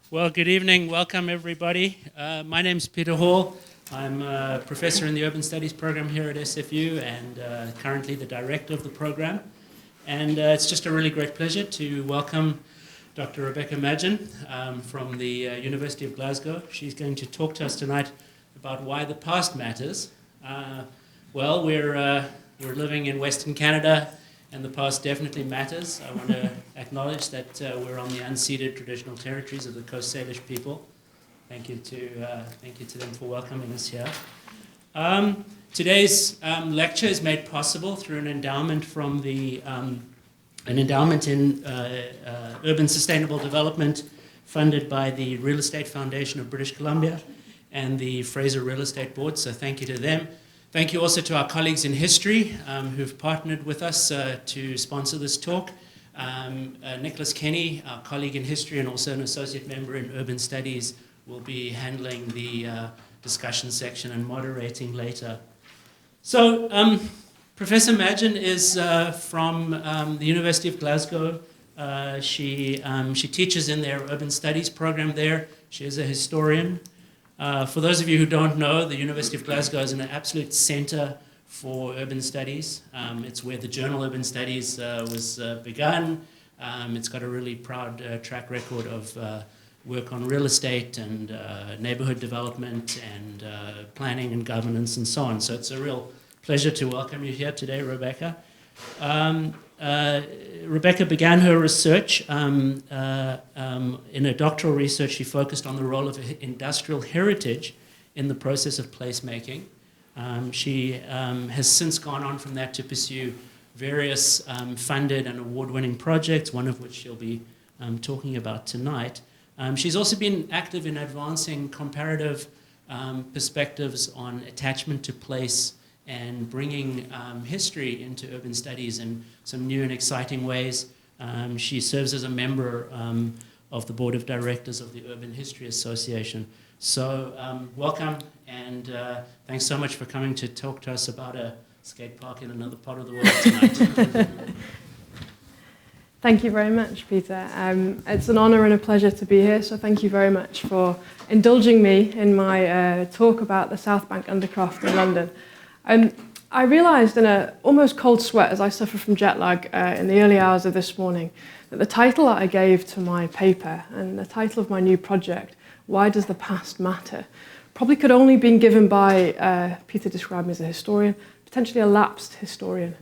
Well, good evening. Welcome, everybody. My name's Peter Hall. I'm a professor in the Urban Studies program here at SFU and currently the director of the program. And it's just a really great pleasure to welcome Dr. Rebecca Madgen from the University of Glasgow. She's going to talk to us tonight about why the past matters. Well, we're living in Western Canada, and the past definitely matters. I want to acknowledge that we're on the unceded traditional territories of the Coast Salish people. Thank you to them for welcoming us here. Today's lecture is made possible through an endowment from an endowment in urban sustainable development funded by the Real Estate Foundation of British Columbia and the Fraser Real Estate Board. So thank you to them. Thank you also to our colleagues in history who've partnered with us to sponsor this talk. Nicholas Kenny, our colleague in history and also an associate member in urban studies, will be handling the discussion section and moderating later. So Professor Madgen is from the University of Glasgow. She teaches in their urban studies program there. She is a historian. For those of you who don't know, the University of Glasgow is an absolute center for urban studies. It's where the journal Urban Studies was begun. It's got a really proud track record of work on real estate and neighborhood development and planning and governance and so on. So it's a real pleasure to welcome you here today, Rebecca. Rebecca began her research in her doctoral research. She focused on the role of industrial heritage in the process of placemaking. She has since gone on from that to pursue various funded and award-winning projects, one of which she'll be talking about tonight. She's also been active in advancing comparative perspectives on attachment to place and bringing history into urban studies in some new and exciting ways. She serves as a member of the board of directors of the Urban History Association. So welcome, and thanks so much for coming to talk to us about a skate park in another part of the world tonight. Thank you very much, Peter. It's an honor and a pleasure to be here, so thank you very much for indulging me in my talk about the South Bank Undercroft in London. I realised in an almost cold sweat as I suffer from jet lag in the early hours of this morning that the title that I gave to my paper and the title of my new project, Why Does the Past Matter?, probably could only have been given by, Peter described me as a historian, potentially a lapsed historian.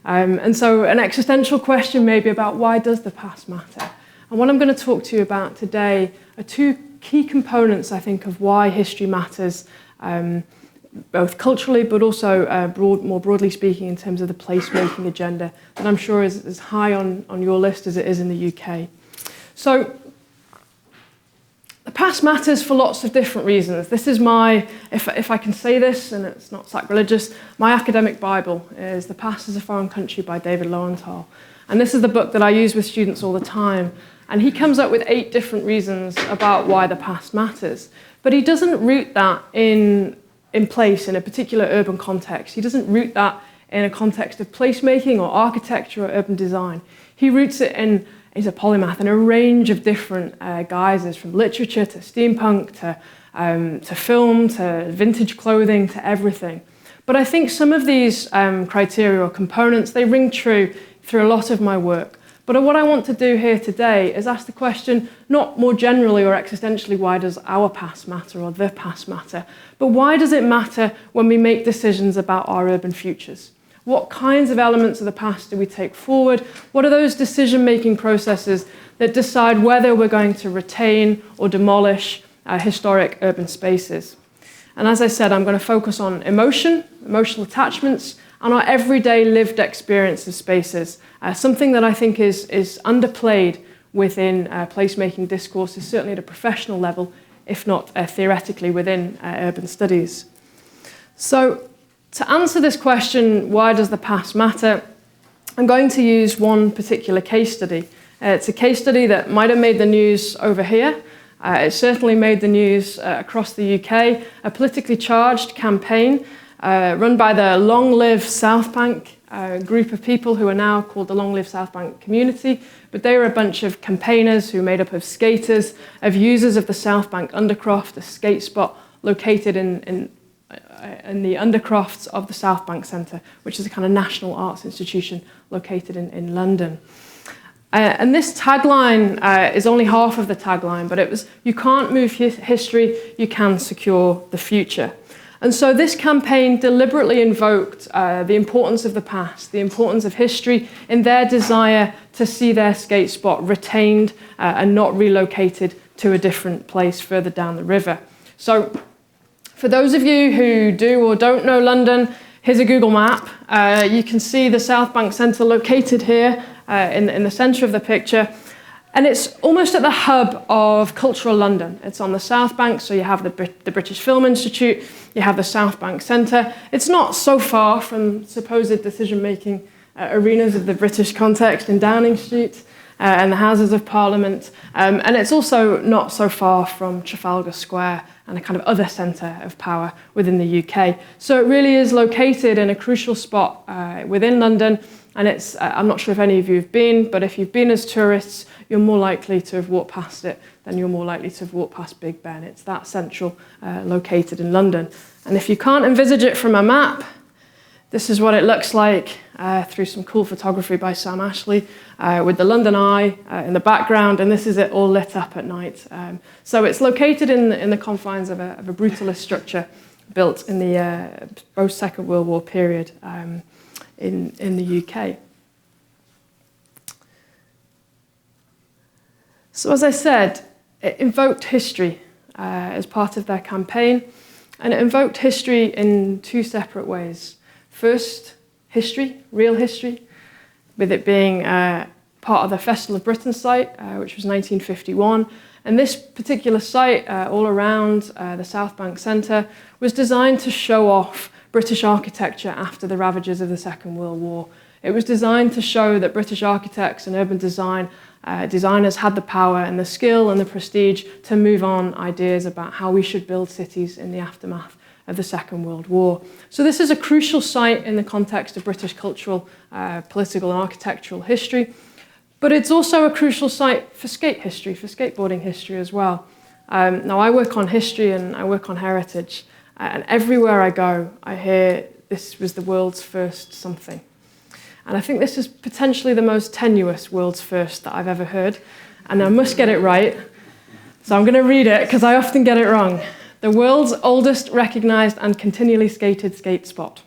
And so an existential question maybe about why does the past matter? And what I'm going to talk to you about today are two key components, I think, of why history matters, both culturally but also more broadly speaking in terms of the placemaking agenda that I'm sure is as high on your list as it is in the UK. So the past matters for lots of different reasons. This is my, if I can say this and it's not sacrilegious, my academic Bible is The Past is a Foreign Country by David Lowenthal. And this is the book that I use with students all the time. And he comes up with 8 different reasons about why the past matters. But he doesn't root that in place in a particular urban context. He doesn't root that in a context of placemaking or architecture or urban design. He roots it in, he's a polymath, in a range of different guises, from literature to steampunk to film to vintage clothing to everything. But I think some of these criteria or components, they ring true through a lot of my work. But what I want to do here today is ask the question, not more generally or existentially, why does our past matter or the past matter, but why does it matter when we make decisions about our urban futures? What kinds of elements of the past do we take forward? What are those decision-making processes that decide whether we're going to retain or demolish historic urban spaces? And as I said, I'm going to focus on emotion, emotional attachments, and our everyday lived experience of spaces, something that I think is underplayed within placemaking discourses, certainly at a professional level, if not theoretically within urban studies. So to answer this question, why does the past matter, I'm going to use one particular case study. It's a case study that might have made the news over here. It certainly made the news across the UK, a politically charged campaign run by the Long Live South Bank group of people who are now called the Long Live South Bank community, but they were a bunch of campaigners who were made up of skaters, of users of the South Bank Undercroft, a skate spot located in the undercrofts of the South Bank Centre, which is a kind of national arts institution located in London. And this tagline is only half of the tagline, but it was, you can't move history, you can secure the future. And so this campaign deliberately invoked the importance of the past, the importance of history in their desire to see their skate spot retained and not relocated to a different place further down the river. So for those of you who do or don't know London, here's a Google map. You can see the South Bank Centre located here in the centre of the picture. And it's almost at the hub of cultural London. It's on the South Bank, so you have the British Film Institute, you have the South Bank Centre. It's not so far from supposed decision-making arenas of the British context in Downing Street and the Houses of Parliament. And it's also not so far from Trafalgar Square and a kind of other centre of power within the UK. So it really is located in a crucial spot within London. And it's, I'm not sure if any of you have been, but if you've been as tourists, you're more likely to have walked past it than you're more likely to have walked past Big Ben. It's that central, located in London. And if you can't envisage it from a map, this is what it looks like through some cool photography by Sam Ashley with the London Eye in the background, and this is it all lit up at night. So it's located in the confines of a brutalist structure built in the post-Second World War period in the UK. So as I said, it invoked history as part of their campaign, and it invoked history in two separate ways. First, history, real history, with it being part of the Festival of Britain site, which was 1951. And this particular site, all around the South Bank Centre, was designed to show off British architecture after the ravages of the Second World War. It was designed to show that British architects and urban designers had the power and the skill and the prestige to move on ideas about how we should build cities in the aftermath of the Second World War. So this is a crucial site in the context of British cultural, political and architectural history, but it's also a crucial site for skate history, for skateboarding history as well. Now I work on history and I work on heritage, and everywhere I go, I hear this was the world's first something. And I think this is potentially the most tenuous world's first that I've ever heard, and I must get it right. So I'm going to read it because I often get it wrong. The world's oldest recognised and continually skated skate spot.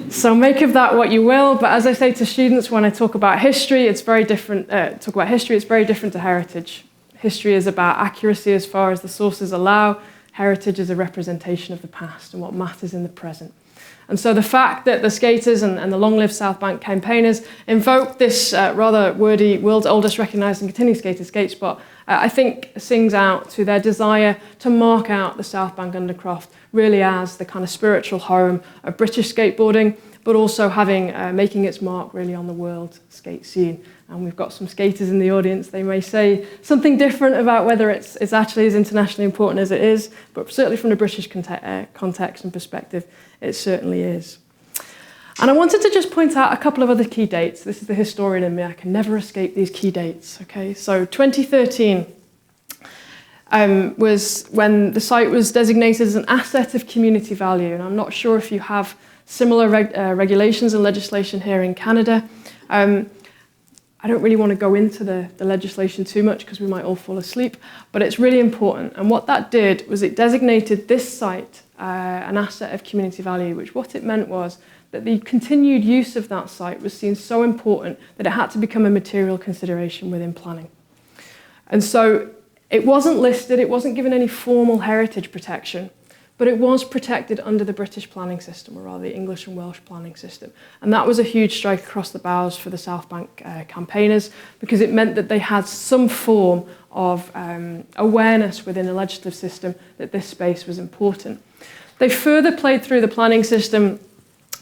So make of that what you will, but as I say to students when I talk about history, it's very different. It's very different to heritage. History is about accuracy as far as the sources allow. Heritage is a representation of the past and what matters in the present. And so the fact that the skaters and the Long Live South Bank campaigners invoked this rather wordy world's oldest recognised and continuing skated skate spot, I think sings out to their desire to mark out the South Bank Undercroft really as the kind of spiritual home of British skateboarding, but also making its mark really on the world skate scene. And we've got some skaters in the audience. They may say something different about whether it's actually as internationally important as it is, but certainly from the British context and perspective, it certainly is. And I wanted to just point out a couple of other key dates. This is the historian in me. I can never escape these key dates. Okay, so 2013 was when the site was designated as an asset of community value. And I'm not sure if you have similar regulations and legislation here in Canada. I don't really want to go into the legislation too much because we might all fall asleep, but it's really important. And what that did was it designated this site an asset of community value, which what it meant was that the continued use of that site was seen so important that it had to become a material consideration within planning. And so it wasn't listed, it wasn't given any formal heritage protection, but it was protected under the British planning system, or rather the English and Welsh planning system. And that was a huge strike across the bows for the South Bank campaigners, because it meant that they had some form of awareness within the legislative system that this space was important. They further played through the planning system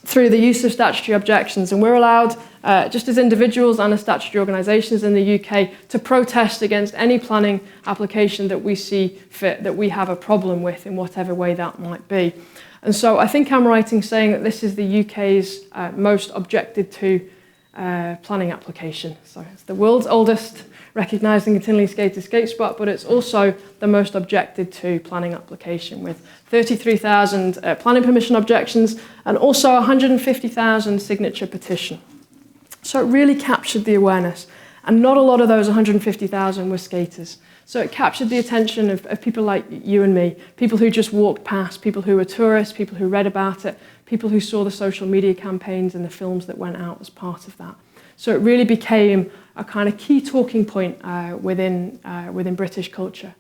through the use of statutory objections, and we're allowed, just as individuals and as statutory organisations in the UK, to protest against any planning application that we see fit, that we have a problem with in whatever way that might be. And so I think I'm right in saying that this is the UK's most objected to planning application. So it's the world's oldest recognised and continually skated skate spot, but it's also the most objected to planning application, with 33,000 planning permission objections and also 150,000 signature petition. So it really captured the awareness, and not a lot of those 150,000 were skaters. So it captured the attention of people like you and me, people who just walked past, people who were tourists, people who read about it, people who saw the social media campaigns and the films that went out as part of that. So it really became a kind of key talking point within British culture.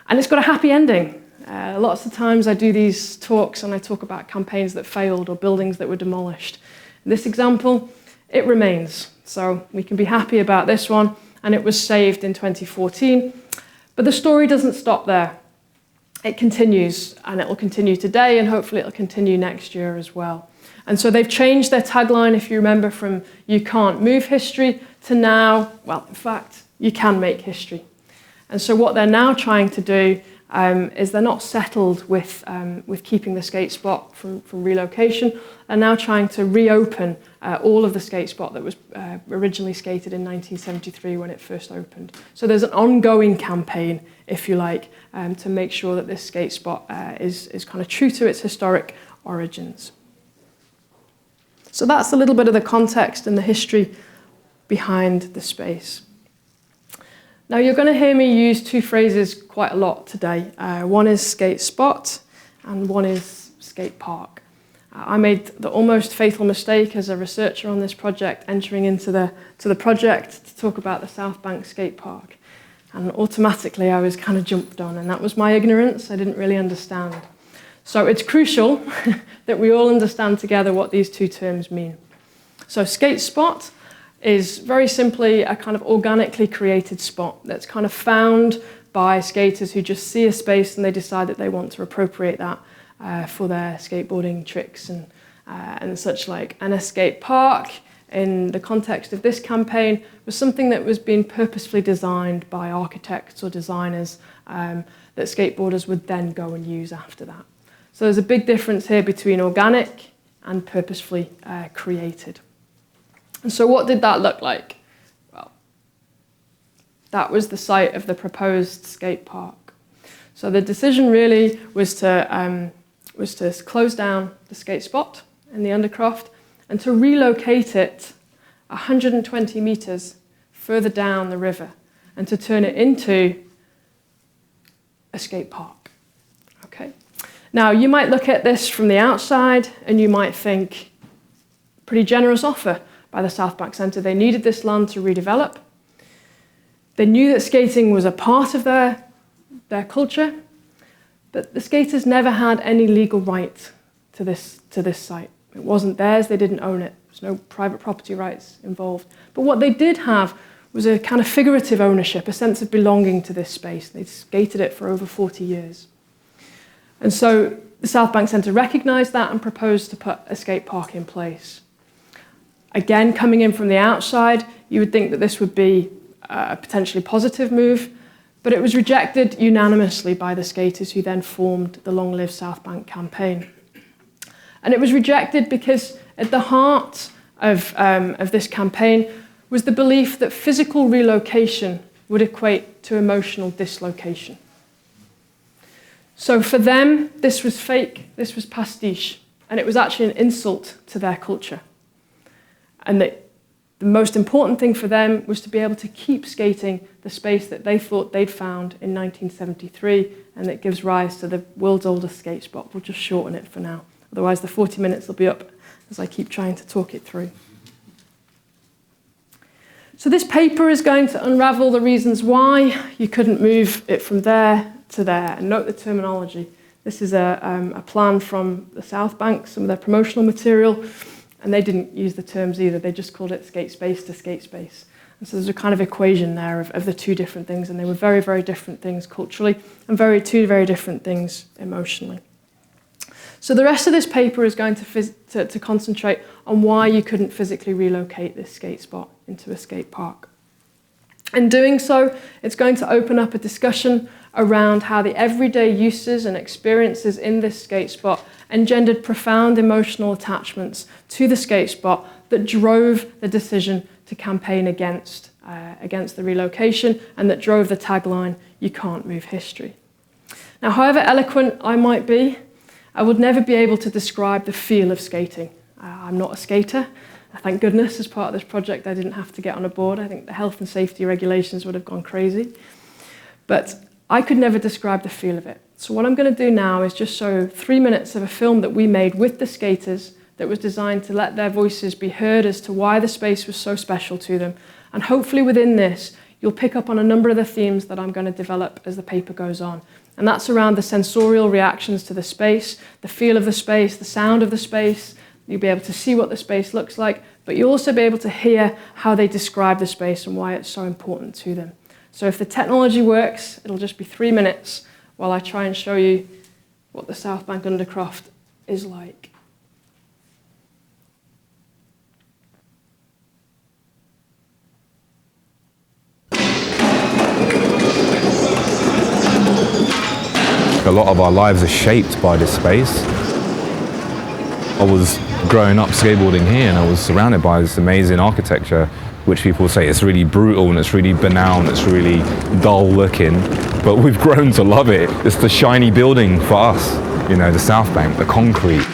And it's got a happy ending. Lots of times I do these talks and I talk about campaigns that failed or buildings that were demolished. In this example, it remains. So we can be happy about this one, and it was saved in 2014. But the story doesn't stop there. It continues, and it will continue today, and hopefully it'll continue next year as well. And so they've changed their tagline, if you remember, from "you can't move history" to now, well, in fact, "you can make history." And so what they're now trying to do is they're not settled with keeping the skate spot from relocation. They're now trying to reopen all of the skate spot that was originally skated in 1973 when it first opened. So there's an ongoing campaign, if you like, to make sure that this skate spot is kind of true to its historic origins. So that's a little bit of the context and the history behind the space. Now, you're going to hear me use two phrases quite a lot today. One is skate spot and one is skate park. I made the almost fatal mistake as a researcher on this project, entering into the project to talk about the South Bank skate park. And automatically I was kind of jumped on, and that was my ignorance. I didn't really understand. So it's crucial that we all understand together what these two terms mean. So skate spot is very simply a kind of organically created spot that's kind of found by skaters who just see a space and they decide that they want to appropriate that for their skateboarding tricks and such like. And a skate park, in the context of this campaign, was something that was being purposefully designed by architects or designers that skateboarders would then go and use after that. So there's a big difference here between organic and purposefully created. And so what did that look like? Well, that was the site of the proposed skate park. So the decision really was to close down the skate spot in the Undercroft and to relocate it 120 metres further down the river and to turn it into a skate park. Okay. Now, you might look at this from the outside and you might think, pretty generous offer by the South Bank Centre. They needed this land to redevelop. They knew that skating was a part of their culture, but the skaters never had any legal right to this site. It wasn't theirs, they didn't own it. There's no private property rights involved. But what they did have was a kind of figurative ownership, a sense of belonging to this space. They'd skated it for over 40 years. And so the South Bank Centre recognised that and proposed to put a skate park in place. Again, coming in from the outside, you would think that this would be a potentially positive move, but it was rejected unanimously by the skaters who then formed the Long Live South Bank campaign. And it was rejected because at the heart of this campaign was the belief that physical relocation would equate to emotional dislocation. So for them, this was fake, this was pastiche, and it was actually an insult to their culture. And the most important thing for them was to be able to keep skating the space that they thought they'd found in 1973, and that gives rise to the world's oldest skate spot. We'll just shorten it for now. Otherwise, the 40 minutes will be up as I keep trying to talk it through. So this paper is going to unravel the reasons why you couldn't move it from there to there. And note the terminology. This is a plan from the South Bank, some of their promotional material. And they didn't use the terms either. They just called it skate space to skate space. And so there's a kind of equation there of the two different things. And they were very, very different things culturally and two very different things emotionally. So the rest of this paper is going to concentrate on why you couldn't physically relocate this skate spot into a skate park. In doing so, it's going to open up a discussion around how the everyday uses and experiences in this skate spot engendered profound emotional attachments to the skate spot that drove the decision to campaign against the relocation, and that drove the tagline, "You can't move history." Now, however eloquent I might be, I would never be able to describe the feel of skating. I'm not a skater. Thank goodness, as part of this project, I didn't have to get on a board. I think the health and safety regulations would have gone crazy. But I could never describe the feel of it. So what I'm going to do now is just show 3 minutes of a film that we made with the skaters that was designed to let their voices be heard as to why the space was so special to them. And hopefully within this, you'll pick up on a number of the themes that I'm going to develop as the paper goes on. And that's around the sensorial reactions to the space, the feel of the space, the sound of the space. You'll be able to see what the space looks like, but you'll also be able to hear how they describe the space and why it's so important to them. So if the technology works, it'll just be 3 minutes while I try and show you what the South Bank Undercroft is like. A lot of our lives are shaped by this space. I was growing up skateboarding here and I was surrounded by this amazing architecture, which people say it's really brutal and it's really banal and it's really dull looking, but we've grown to love it. It's the shiny building for us, you know, the South Bank, the concrete.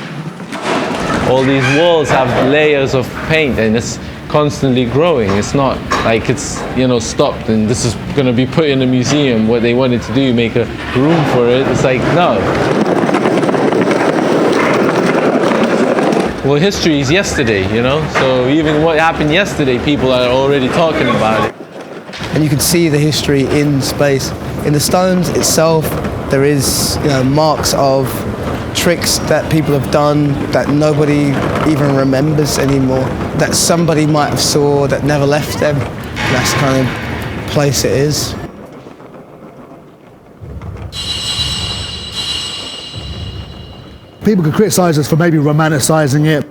All these walls have layers of paint and it's constantly growing. It's not like it's, you know, stopped and this is going to be put in a museum. What they wanted to do, make a room for it. It's like, no. Well, history is yesterday, you know, so even what happened yesterday, people are already talking about it. And you can see the history in space. In the stones itself, there is, you know, marks of tricks that people have done that nobody even remembers anymore, that somebody might have saw that never left them. That's the kind of place it is. People could criticise us for maybe romanticising it.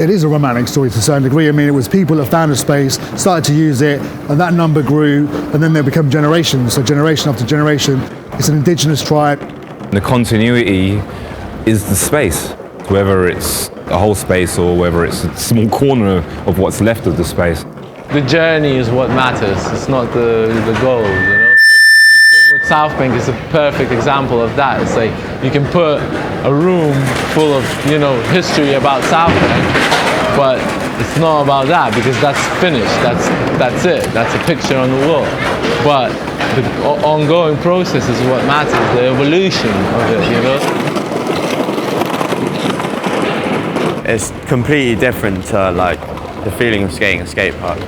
It is a romantic story to a certain degree. I mean, it was people that found a space, started to use it, and that number grew, and then they become generations, so generation after generation. It's an indigenous tribe. The continuity is the space, whether it's a whole space or whether it's a small corner of what's left of the space. The journey is what matters, it's not the goal, you know? With South Bank is a perfect example of that. It's like you can put a room full of, you know, history about South Bank, but it's not about that because that's finished, that's it, that's a picture on the wall. But the ongoing process is what matters, the evolution of it, you know? It's completely different to like the feeling of skating a skate park.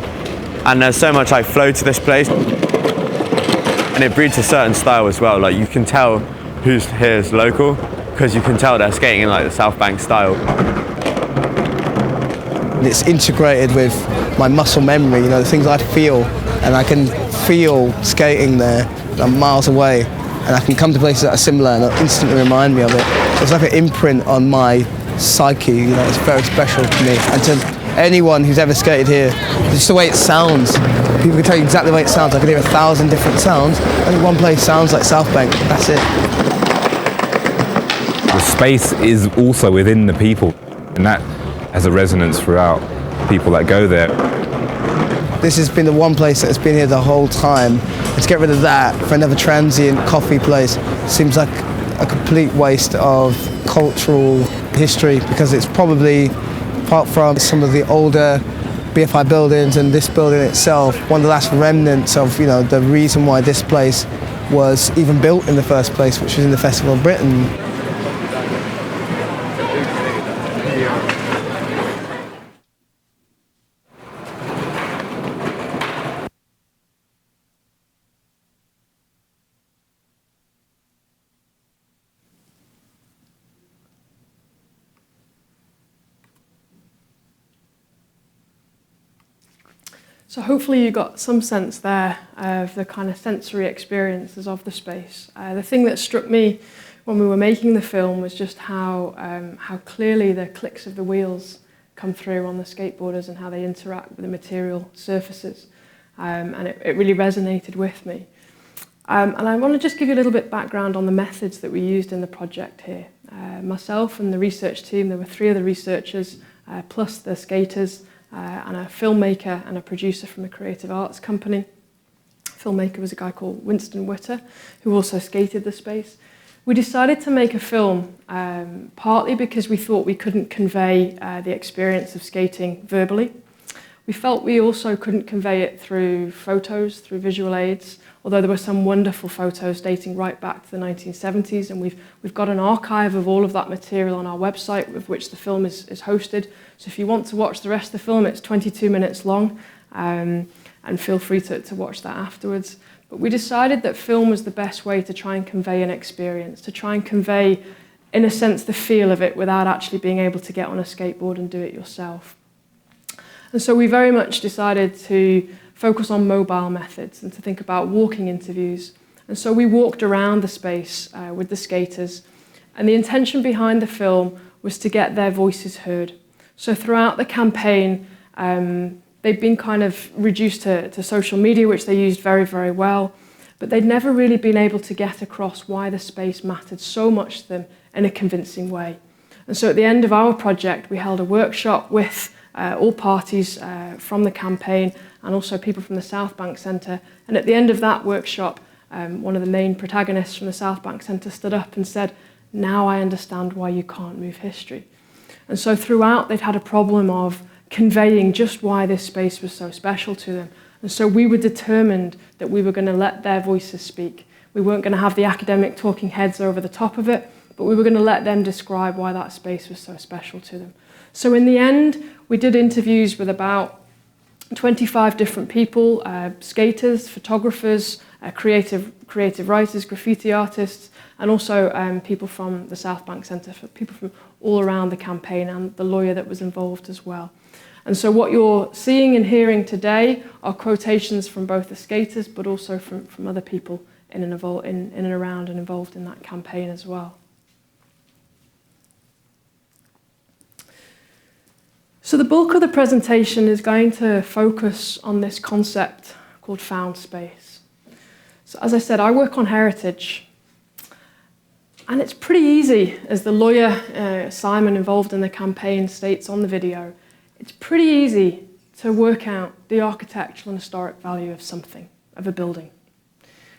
And there's so much like flow to this place. And it breeds a certain style as well. Like you can tell who's here is local because you can tell they're skating in like the South Bank style. It's integrated with my muscle memory, you know, the things I feel, and I can feel skating there. I'm miles away, and I can come to places that are similar and it'll instantly remind me of it. It's like an imprint on my psyche, you know, it's very special to me. And to anyone who's ever skated here, just the way it sounds. People can tell you exactly the way it sounds. I can hear 1,000 different sounds. Only one place sounds like South Bank, that's it. The space is also within the people, and that has a resonance throughout people that go there. This has been the one place that has been here the whole time. And to get rid of that for another transient coffee place seems like a complete waste of cultural history, because it's probably, apart from some of the older BFI buildings and this building itself, one of the last remnants of, you know, the reason why this place was even built in the first place, which was in the Festival of Britain. So hopefully you got some sense there of the kind of sensory experiences of the space. The thing that struck me when we were making the film was just how clearly the clicks of the wheels come through on the skateboarders and how they interact with the material surfaces. and it really resonated with me. And I want to just give you a little bit background on the methods that we used in the project here. Myself and the research team, there were 3 other researchers, plus the skaters, and a filmmaker and a producer from a creative arts company. Filmmaker was a guy called Winston Witter, who also skated the space. We decided to make a film, partly because we thought we couldn't convey the experience of skating verbally. We felt we also couldn't convey it through photos, through visual aids, although there were some wonderful photos dating right back to the 1970s, and we've got an archive of all of that material on our website with which the film is hosted. So if you want to watch the rest of the film, it's 22 minutes long, and feel free to watch that afterwards. But we decided that film was the best way to try and convey an experience, to try and convey, in a sense, the feel of it without actually being able to get on a skateboard and do it yourself. And so we very much decided to focus on mobile methods and to think about walking interviews. And so we walked around the space with the skaters, and the intention behind the film was to get their voices heard. So throughout the campaign, they'd been kind of reduced to social media, which they used very, very well, but they'd never really been able to get across why the space mattered so much to them in a convincing way. And so at the end of our project, we held a workshop with all parties from the campaign and also people from the South Bank Centre. And at the end of that workshop, one of the main protagonists from the South Bank Centre stood up and said, "Now I understand why you can't move history." And so throughout, they'd had a problem of conveying just why this space was so special to them. And so we were determined that we were going to let their voices speak. We weren't going to have the academic talking heads over the top of it, but we were going to let them describe why that space was so special to them. So in the end, we did interviews with about 25 different people, skaters, photographers, creative writers, graffiti artists, and also people from the South Bank Centre, people from all around the campaign, and the lawyer that was involved as well. And so what you're seeing and hearing today are quotations from both the skaters, but also from other people in and around and involved in that campaign as well. So the bulk of the presentation is going to focus on this concept called found space. So as I said, I work on heritage. And it's pretty easy, as the lawyer, Simon, involved in the campaign, states on the video, it's pretty easy to work out the architectural and historic value of something, of a building.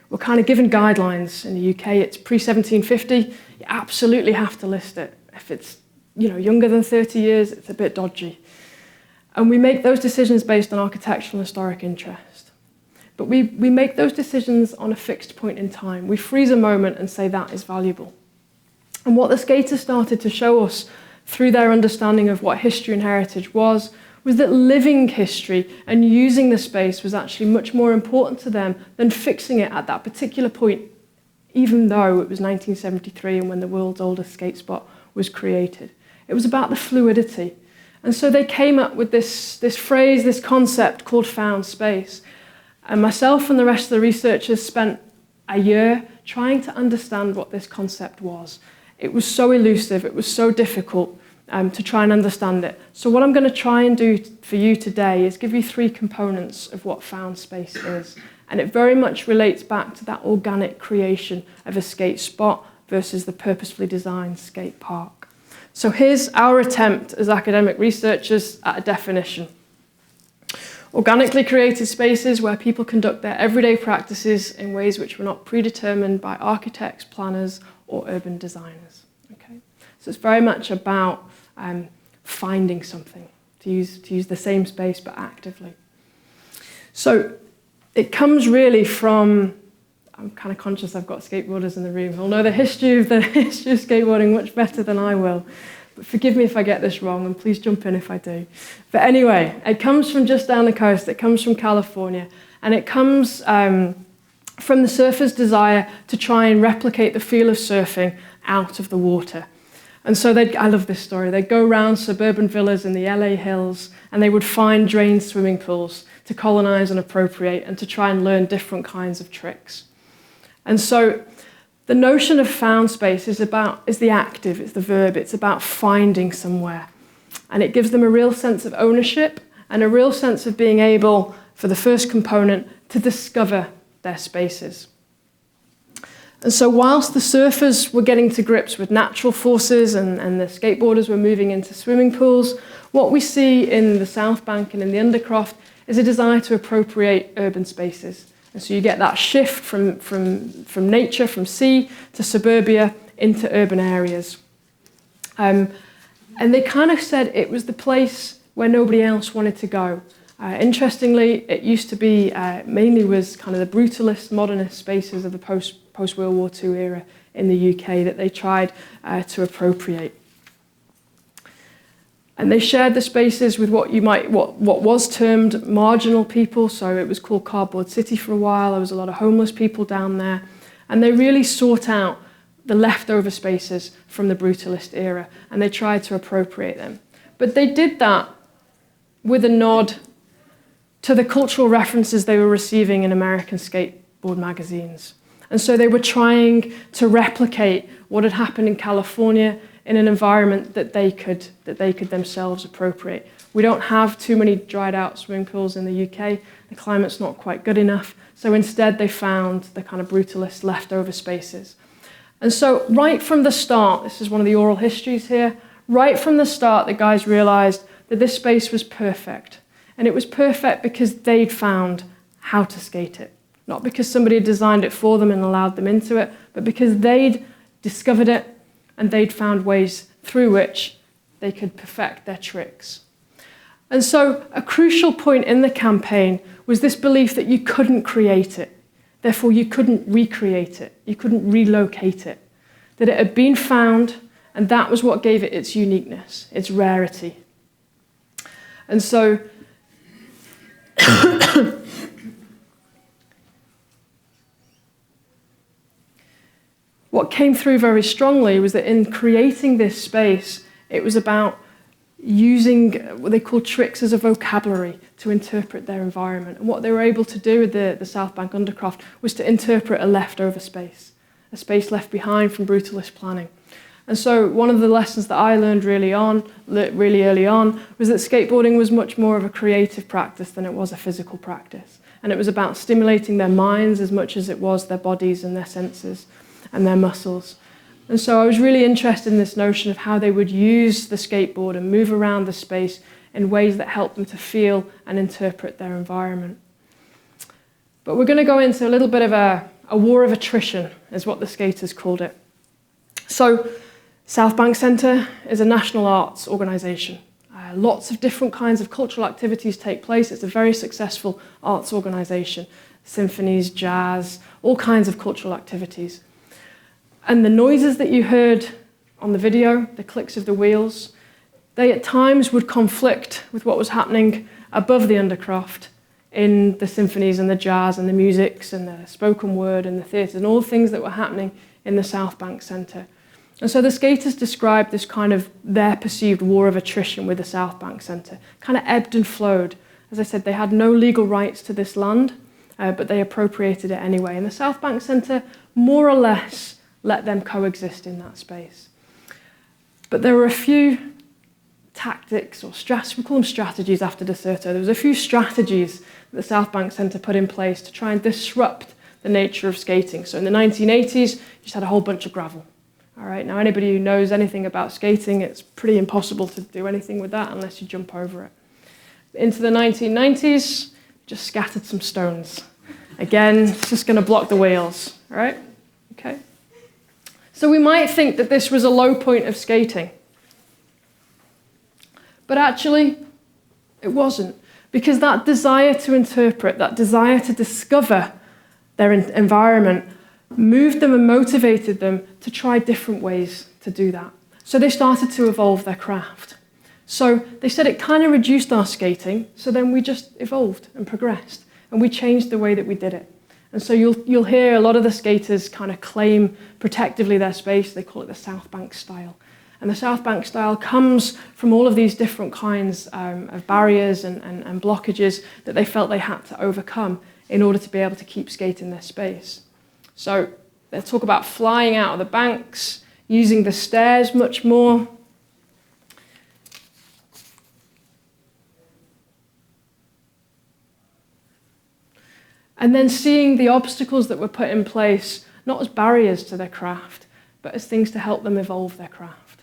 We're kind of given guidelines in the UK. It's pre-1750. You absolutely have to list it. If it's younger than 30 years, it's a bit dodgy. And we make those decisions based on architectural and historic interest. But we make those decisions on a fixed point in time. We freeze a moment and say that is valuable. And what the skaters started to show us through their understanding of what history and heritage was that living history and using the space was actually much more important to them than fixing it at that particular point, even though it was 1973 and when the world's oldest skate spot was created. It was about the fluidity. And so they came up with this phrase, this concept called found space. And myself and the rest of the researchers spent a year trying to understand what this concept was. It was so elusive, it was so difficult to try and understand it. So what I'm going to try and do for you today is give you 3 components of what found space is. And it very much relates back to that organic creation of a skate spot versus the purposefully designed skate park. So here's our attempt as academic researchers at a definition. Organically created spaces where people conduct their everyday practices in ways which were not predetermined by architects, planners, or urban designers. Okay? So it's very much about finding something, to use the same space but actively. So it comes really from, I'm kind of conscious I've got skateboarders in the room who'll know the history of skateboarding much better than I will. But forgive me if I get this wrong, and please jump in if I do. But anyway, it comes from just down the coast, it comes from California, and it comes from the surfer's desire to try and replicate the feel of surfing out of the water. And so I love this story. They'd go around suburban villas in the LA hills, and they would find drained swimming pools to colonize and appropriate and to try and learn different kinds of tricks. And so the notion of found space is the active, it's the verb, it's about finding somewhere. And it gives them a real sense of ownership and a real sense of being able for the first component to discover their spaces. And so whilst the surfers were getting to grips with natural forces and the skateboarders were moving into swimming pools, what we see in the South Bank and in the Undercroft is a desire to appropriate urban spaces. And so you get that shift from nature, from sea to suburbia into urban areas. And they kind of said it was the place where nobody else wanted to go. Interestingly, it used to be mainly was kind of the brutalist, modernist spaces of the post-World War II era in the UK that they tried to appropriate. And they shared the spaces with what was termed marginal people. So it was called Cardboard City for a while. There was a lot of homeless people down there. And they really sought out the leftover spaces from the brutalist era, and they tried to appropriate them. But they did that with a nod to the cultural references they were receiving in American skateboard magazines. And so they were trying to replicate what had happened in California in an environment that they could themselves appropriate. We don't have too many dried out swimming pools in the UK. The climate's not quite good enough. So instead they found the kind of brutalist leftover spaces. And so right from the start, this is one of the oral histories here, right from the start the guys realized that this space was perfect. And it was perfect because they'd found how to skate it. Not because somebody had designed it for them and allowed them into it, but because they'd discovered it and they'd found ways through which they could perfect their tricks. And so a crucial point in the campaign was this belief that you couldn't create it. Therefore, you couldn't recreate it. You couldn't relocate it. That it had been found, and that was what gave it its uniqueness, its rarity. And so what came through very strongly was that in creating this space, it was about using what they call tricks as a vocabulary to interpret their environment. And what they were able to do with the South Bank Undercroft was to interpret a leftover space, a space left behind from brutalist planning. And so one of the lessons that I learned really early on was that skateboarding was much more of a creative practice than it was a physical practice. And it was about stimulating their minds as much as it was their bodies and their senses and their muscles. And so I was really interested in this notion of how they would use the skateboard and move around the space in ways that helped them to feel and interpret their environment. But we're going to go into a little bit of a war of attrition, is what the skaters called it. So South Bank Centre is a national arts organisation. Lots of different kinds of cultural activities take place. It's a very successful arts organisation. Symphonies, jazz, all kinds of cultural activities. And the noises that you heard on the video, the clicks of the wheels, they at times would conflict with what was happening above the Undercroft in the symphonies and the jazz and the musics and the spoken word and the theatre and all the things that were happening in the South Bank Centre. And so the skaters described this kind of their perceived war of attrition with the South Bank Centre, kind of ebbed and flowed. As I said, they had no legal rights to this land, but they appropriated it anyway. And the South Bank Centre more or less let them coexist in that space. But there were a few tactics or we call them strategies after Deserto. There was a few strategies that the South Bank Centre put in place to try and disrupt the nature of skating. So in the 1980s, you just had a whole bunch of gravel. All right, now anybody who knows anything about skating, it's pretty impossible to do anything with that unless you jump over it. Into the 1990s, just scattered some stones. Again, it's just going to block the wheels. All right, okay. So we might think that this was a low point of skating. But actually, it wasn't. Because that desire to interpret, that desire to discover their environment moved them and motivated them to try different ways to do that. So they started to evolve their craft. So they said it kind of reduced our skating, so then we just evolved and progressed. And we changed the way that we did it. And so you'll hear a lot of the skaters kind of claim protectively their space. They call it the South Bank style. And the South Bank style comes from all of these different kinds of barriers and blockages that they felt they had to overcome in order to be able to keep skating their space. So they talk about flying out of the banks, using the stairs much more. And then seeing the obstacles that were put in place, not as barriers to their craft, but as things to help them evolve their craft.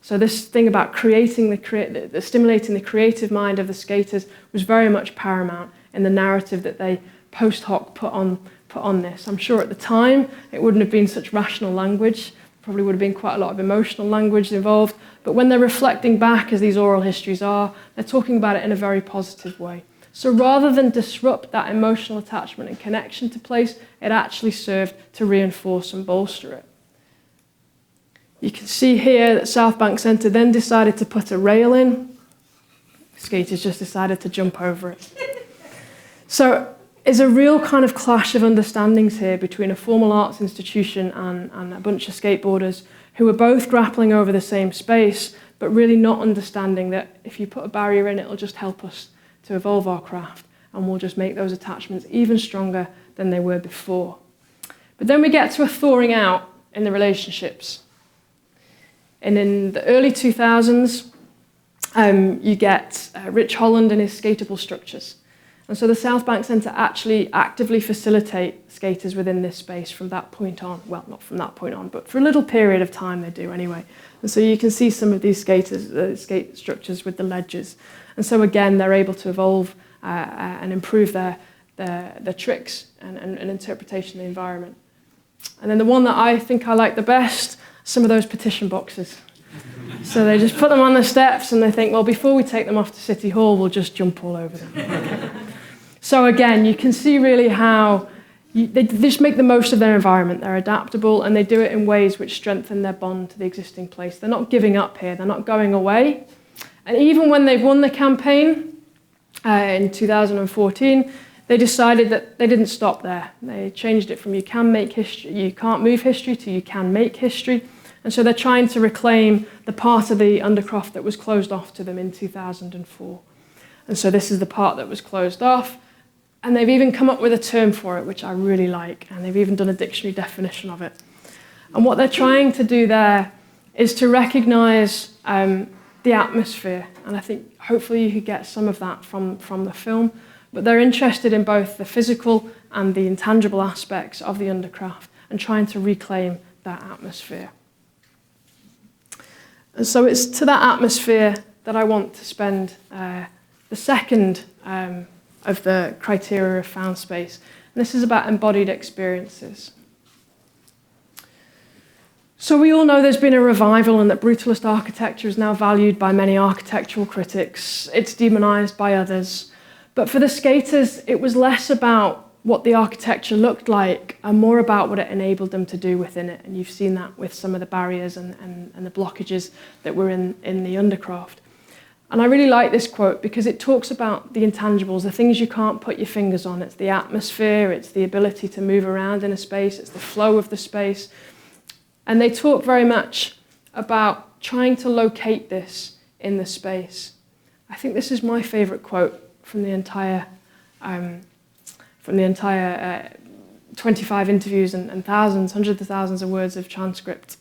So this thing about stimulating the creative mind of the skaters was very much paramount in the narrative that they post hoc put on this. I'm sure at the time it wouldn't have been such rational language, probably would have been quite a lot of emotional language involved, but when they're reflecting back, as these oral histories are, they're talking about it in a very positive way. So rather than disrupt that emotional attachment and connection to place, it actually served to reinforce and bolster it. You can see here that South Bank Centre then decided to put a rail in. Skaters just decided to jump over it. So it's a real kind of clash of understandings here between a formal arts institution and a bunch of skateboarders who are both grappling over the same space, but really not understanding that if you put a barrier in, it'll just help us to evolve our craft, and we'll just make those attachments even stronger than they were before. But then we get to a thawing out in the relationships. And in the early 2000s, you get Rich Holland and his skatable structures. And so the South Bank Centre actually actively facilitate skaters within this space from that point on. Well, not from that point on, but for a little period of time they do anyway. And so you can see some of these skate structures with the ledges. And so again, they're able to evolve and improve their tricks and interpretation of the environment. And then the one that I think I like the best, some of those petition boxes. So they just put them on the steps and they think, well, before we take them off to City Hall, we'll just jump all over them. So again, you can see really how they just make the most of their environment. They're adaptable and they do it in ways which strengthen their bond to the existing place. They're not giving up here. They're not going away. And even when they've won the campaign in 2014, they decided that they didn't stop there. They changed it from you can make history, you can't move history to you can make history. And so they're trying to reclaim the part of the Undercroft that was closed off to them in 2004. And so this is the part that was closed off. And they've even come up with a term for it, which I really like. And they've even done a dictionary definition of it. And what they're trying to do there is to recognize the atmosphere. And I think hopefully you could get some of that from the film. But they're interested in both the physical and the intangible aspects of the Undercroft and trying to reclaim that atmosphere. And so it's to that atmosphere that I want to spend the second of the criteria of found space. And this is about embodied experiences. So we all know there's been a revival and that brutalist architecture is now valued by many architectural critics. It's demonized by others. But for the skaters, it was less about what the architecture looked like and more about what it enabled them to do within it. And you've seen that with some of the barriers and the blockages that were in the Undercroft. And I really like this quote because it talks about the intangibles, the things you can't put your fingers on. It's the atmosphere, it's the ability to move around in a space, it's the flow of the space. And they talk very much about trying to locate this in the space. I think this is my favorite quote from the entire 25 interviews and thousands, hundreds of thousands of words of transcript.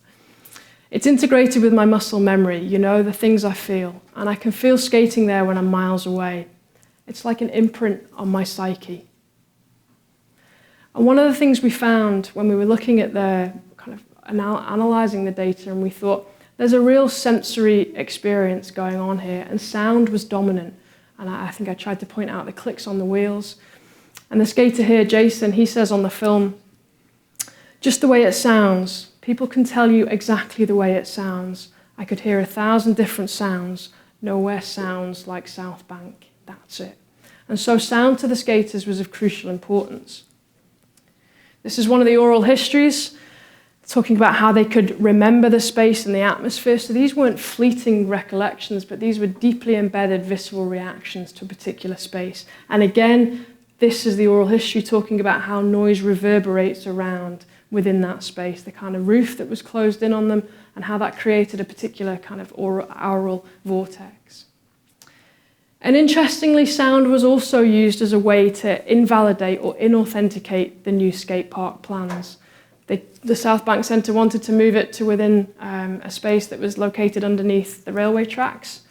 It's integrated with my muscle memory, you know, the things I feel. And I can feel skating there when I'm miles away. It's like an imprint on my psyche. And one of the things we found when we were looking at the kind of analysing the data, and we thought, there's a real sensory experience going on here, and sound was dominant. And I think I tried to point out the clicks on the wheels. And the skater here, Jason, he says on the film, just the way it sounds, people can tell you exactly the way it sounds. I could hear 1,000 different sounds. Nowhere sounds like South Bank. That's it. And so sound to the skaters was of crucial importance. This is one of the oral histories, talking about how they could remember the space and the atmosphere. So these weren't fleeting recollections, but these were deeply embedded visceral reactions to a particular space. And again, this is the oral history talking about how noise reverberates around within that space, the kind of roof that was closed in on them, and how that created a particular kind of aural vortex. And interestingly, sound was also used as a way to invalidate or inauthenticate the new skate park plans. The South Bank Centre wanted to move it to within a space that was located underneath the railway tracks.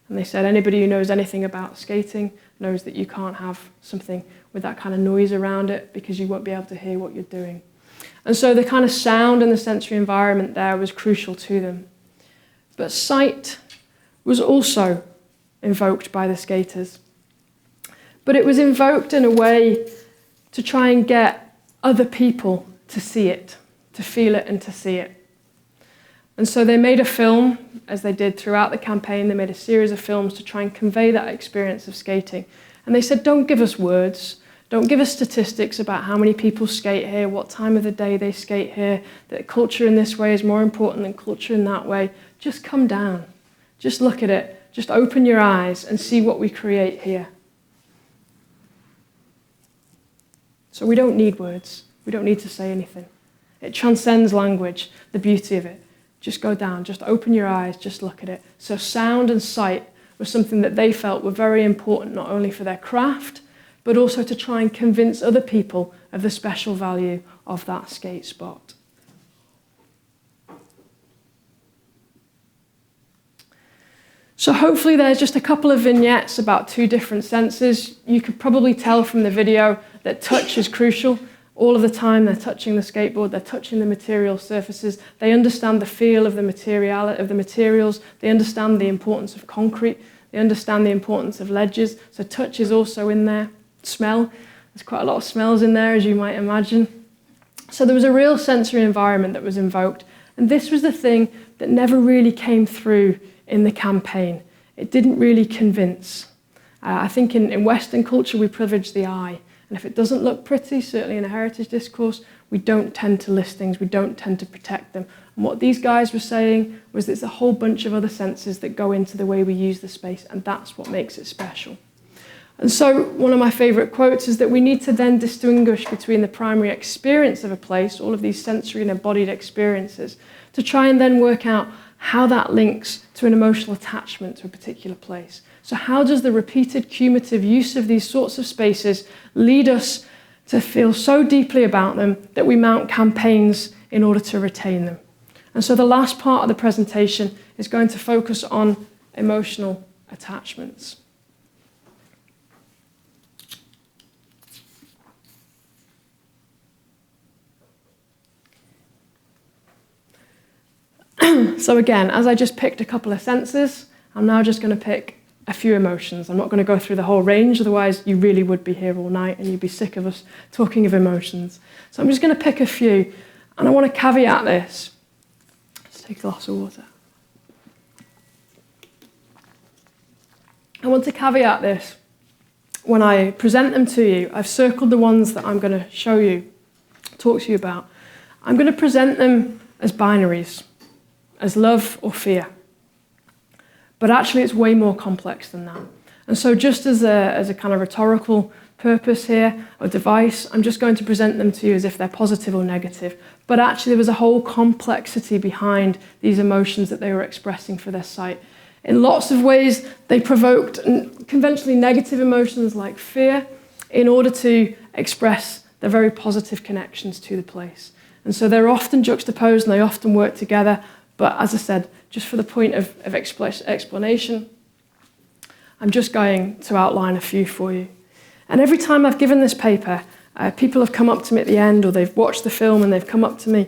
And they said anybody who knows anything about skating knows that you can't have something with that kind of noise around it, because you won't be able to hear what you're doing. And so the kind of sound and the sensory environment there was crucial to them. But sight was also invoked by the skaters. But it was invoked in a way to try and get other people to see it, to feel it and to see it. And so they made a film, as they did throughout the campaign. They made a series of films to try and convey that experience of skating. And they said, don't give us words. Don't give us statistics about how many people skate here, what time of the day they skate here, that culture in this way is more important than culture in that way. Just come down. Just look at it. Just open your eyes and see what we create here. So we don't need words. We don't need to say anything. It transcends language, the beauty of it. Just go down, just open your eyes, just look at it. So sound and sight was something that they felt were very important, not only for their craft, but also to try and convince other people of the special value of that skate spot. So hopefully there's just a couple of vignettes about two different senses. You could probably tell from the video that touch is crucial. All of the time they're touching the skateboard, they're touching the material surfaces. They understand the feel of the materials. They understand the importance of concrete. They understand the importance of ledges. So touch is also in there. Smell. There's quite a lot of smells in there, as you might imagine. So there was a real sensory environment that was invoked. And this was the thing that never really came through in the campaign. It didn't really convince. I think in Western culture we privilege the eye. And if it doesn't look pretty, certainly in a heritage discourse, we don't tend to list things, we don't tend to protect them. And what these guys were saying was there's a whole bunch of other senses that go into the way we use the space, and that's what makes it special. And so one of my favourite quotes is that we need to then distinguish between the primary experience of a place, all of these sensory and embodied experiences, to try and then work out how that links to an emotional attachment to a particular place. So how does the repeated cumulative use of these sorts of spaces lead us to feel so deeply about them that we mount campaigns in order to retain them? And so the last part of the presentation is going to focus on emotional attachments. So again, as I just picked a couple of senses, I'm now just going to pick a few emotions. I'm not going to go through the whole range, otherwise you really would be here all night and you'd be sick of us talking of emotions. So I'm just going to pick a few, and I want to caveat this. Let's take a glass of water. I want to caveat this when I present them to you. I've circled the ones that I'm going to show you, talk to you about. I'm going to present them as binaries, as love or fear. But actually it's way more complex than that. And so just as a kind of rhetorical purpose here, or device, I'm just going to present them to you as if they're positive or negative. But actually there was a whole complexity behind these emotions that they were expressing for their sight. In lots of ways, they provoked conventionally negative emotions like fear in order to express the very positive connections to the place. And so they're often juxtaposed and they often work together. But as I said, just for the point of explanation, I'm just going to outline a few for you. And every time I've given this paper, people have come up to me at the end, or they've watched the film and they've come up to me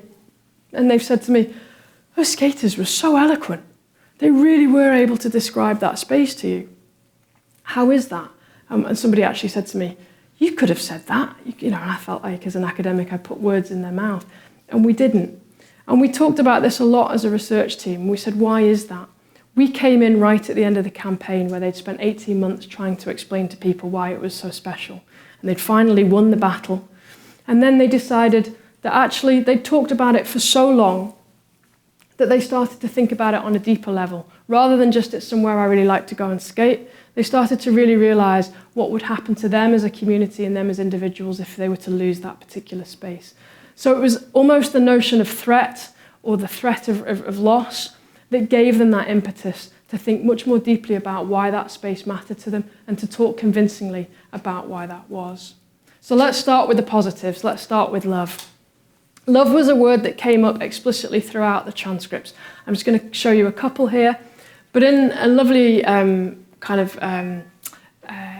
and they've said to me, those skaters were so eloquent. They really were able to describe that space to you. How is that? And somebody actually said to me, you could have said that. And I felt like as an academic I put words in their mouth, and we didn't. And we talked about this a lot as a research team. We said, why is that? We came in right at the end of the campaign where they'd spent 18 months trying to explain to people why it was so special. And they'd finally won the battle. And then they decided that actually they'd talked about it for so long that they started to think about it on a deeper level. Rather than just it's somewhere I really like to go and skate, they started to really realise what would happen to them as a community and them as individuals if they were to lose that particular space. So it was almost the notion of threat, or the threat of loss, that gave them that impetus to think much more deeply about why that space mattered to them and to talk convincingly about why that was. So let's start with the positives. Let's start with love. Love was a word that came up explicitly throughout the transcripts. I'm just going to show you a couple here. But in a lovely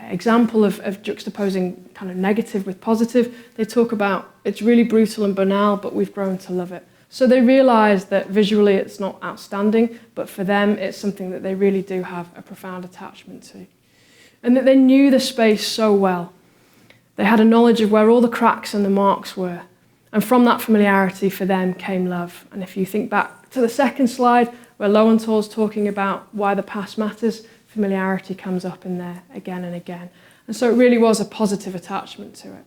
example of juxtaposing kind of negative with positive. They talk about it's really brutal and banal, but we've grown to love it. So they realise that visually it's not outstanding, but for them it's something that they really do have a profound attachment to. And that they knew the space so well. They had a knowledge of where all the cracks and the marks were. And from that familiarity for them came love. And if you think back to the second slide, where Lowenthal's talking about why the past matters, familiarity comes up in there again and again. And so it really was a positive attachment to it.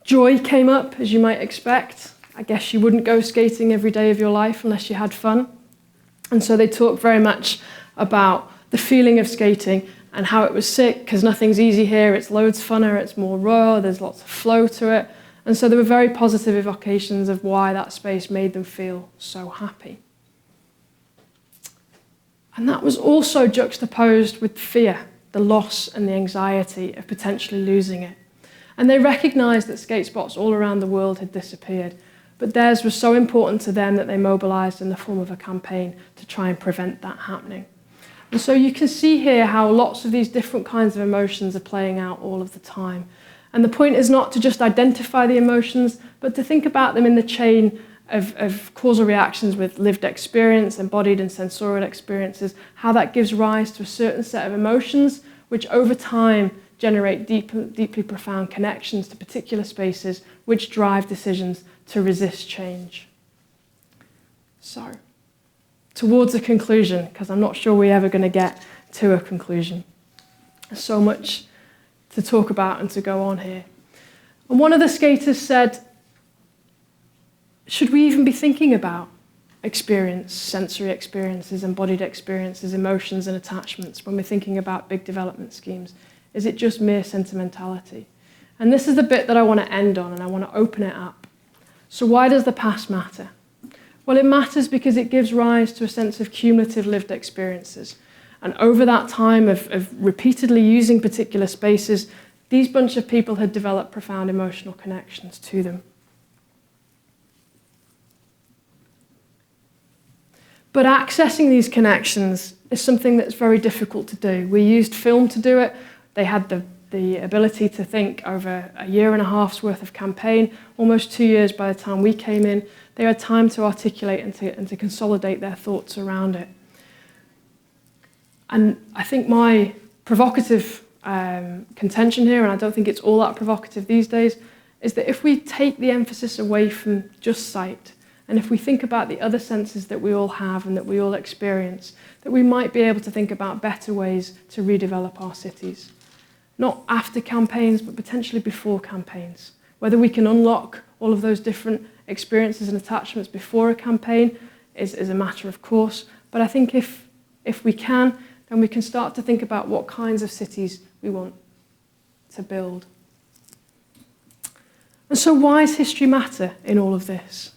Joy came up, as you might expect. I guess you wouldn't go skating every day of your life unless you had fun. And so they talk very much about the feeling of skating and how it was sick, because nothing's easy here, it's loads funner, it's more raw, there's lots of flow to it. And so there were very positive evocations of why that space made them feel so happy. And that was also juxtaposed with fear, the loss and the anxiety of potentially losing it. And they recognised that skate spots all around the world had disappeared, but theirs was so important to them that they mobilised in the form of a campaign to try and prevent that happening. And so you can see here how lots of these different kinds of emotions are playing out all of the time. And the point is not to just identify the emotions, but to think about them in the chain of causal reactions with lived experience, embodied and sensorial experiences, how that gives rise to a certain set of emotions, which over time generate deeply profound connections to particular spaces, which drive decisions to resist change. So, towards a conclusion, because I'm not sure we're ever going to get to a conclusion. There's so much to talk about and to go on here. And one of the skaters said, should we even be thinking about experience, sensory experiences, embodied experiences, emotions and attachments when we're thinking about big development schemes? Is it just mere sentimentality? And this is the bit that I want to end on, and I want to open it up. So why does the past matter? Well, it matters because it gives rise to a sense of cumulative lived experiences. And over that time of repeatedly using particular spaces, these bunch of people had developed profound emotional connections to them. But accessing these connections is something that's very difficult to do. We used film to do it. They had the ability to think over a year and a half's worth of campaign, almost 2 years by the time we came in. They had time to articulate and to consolidate their thoughts around it. And I think my provocative contention here, and I don't think it's all that provocative these days, is that if we take the emphasis away from just sight, and if we think about the other senses that we all have and that we all experience, that we might be able to think about better ways to redevelop our cities. Not after campaigns, but potentially before campaigns. Whether we can unlock all of those different experiences and attachments before a campaign is a matter of course. But I think if we can, then we can start to think about what kinds of cities we want to build. And so why does history matter in all of this?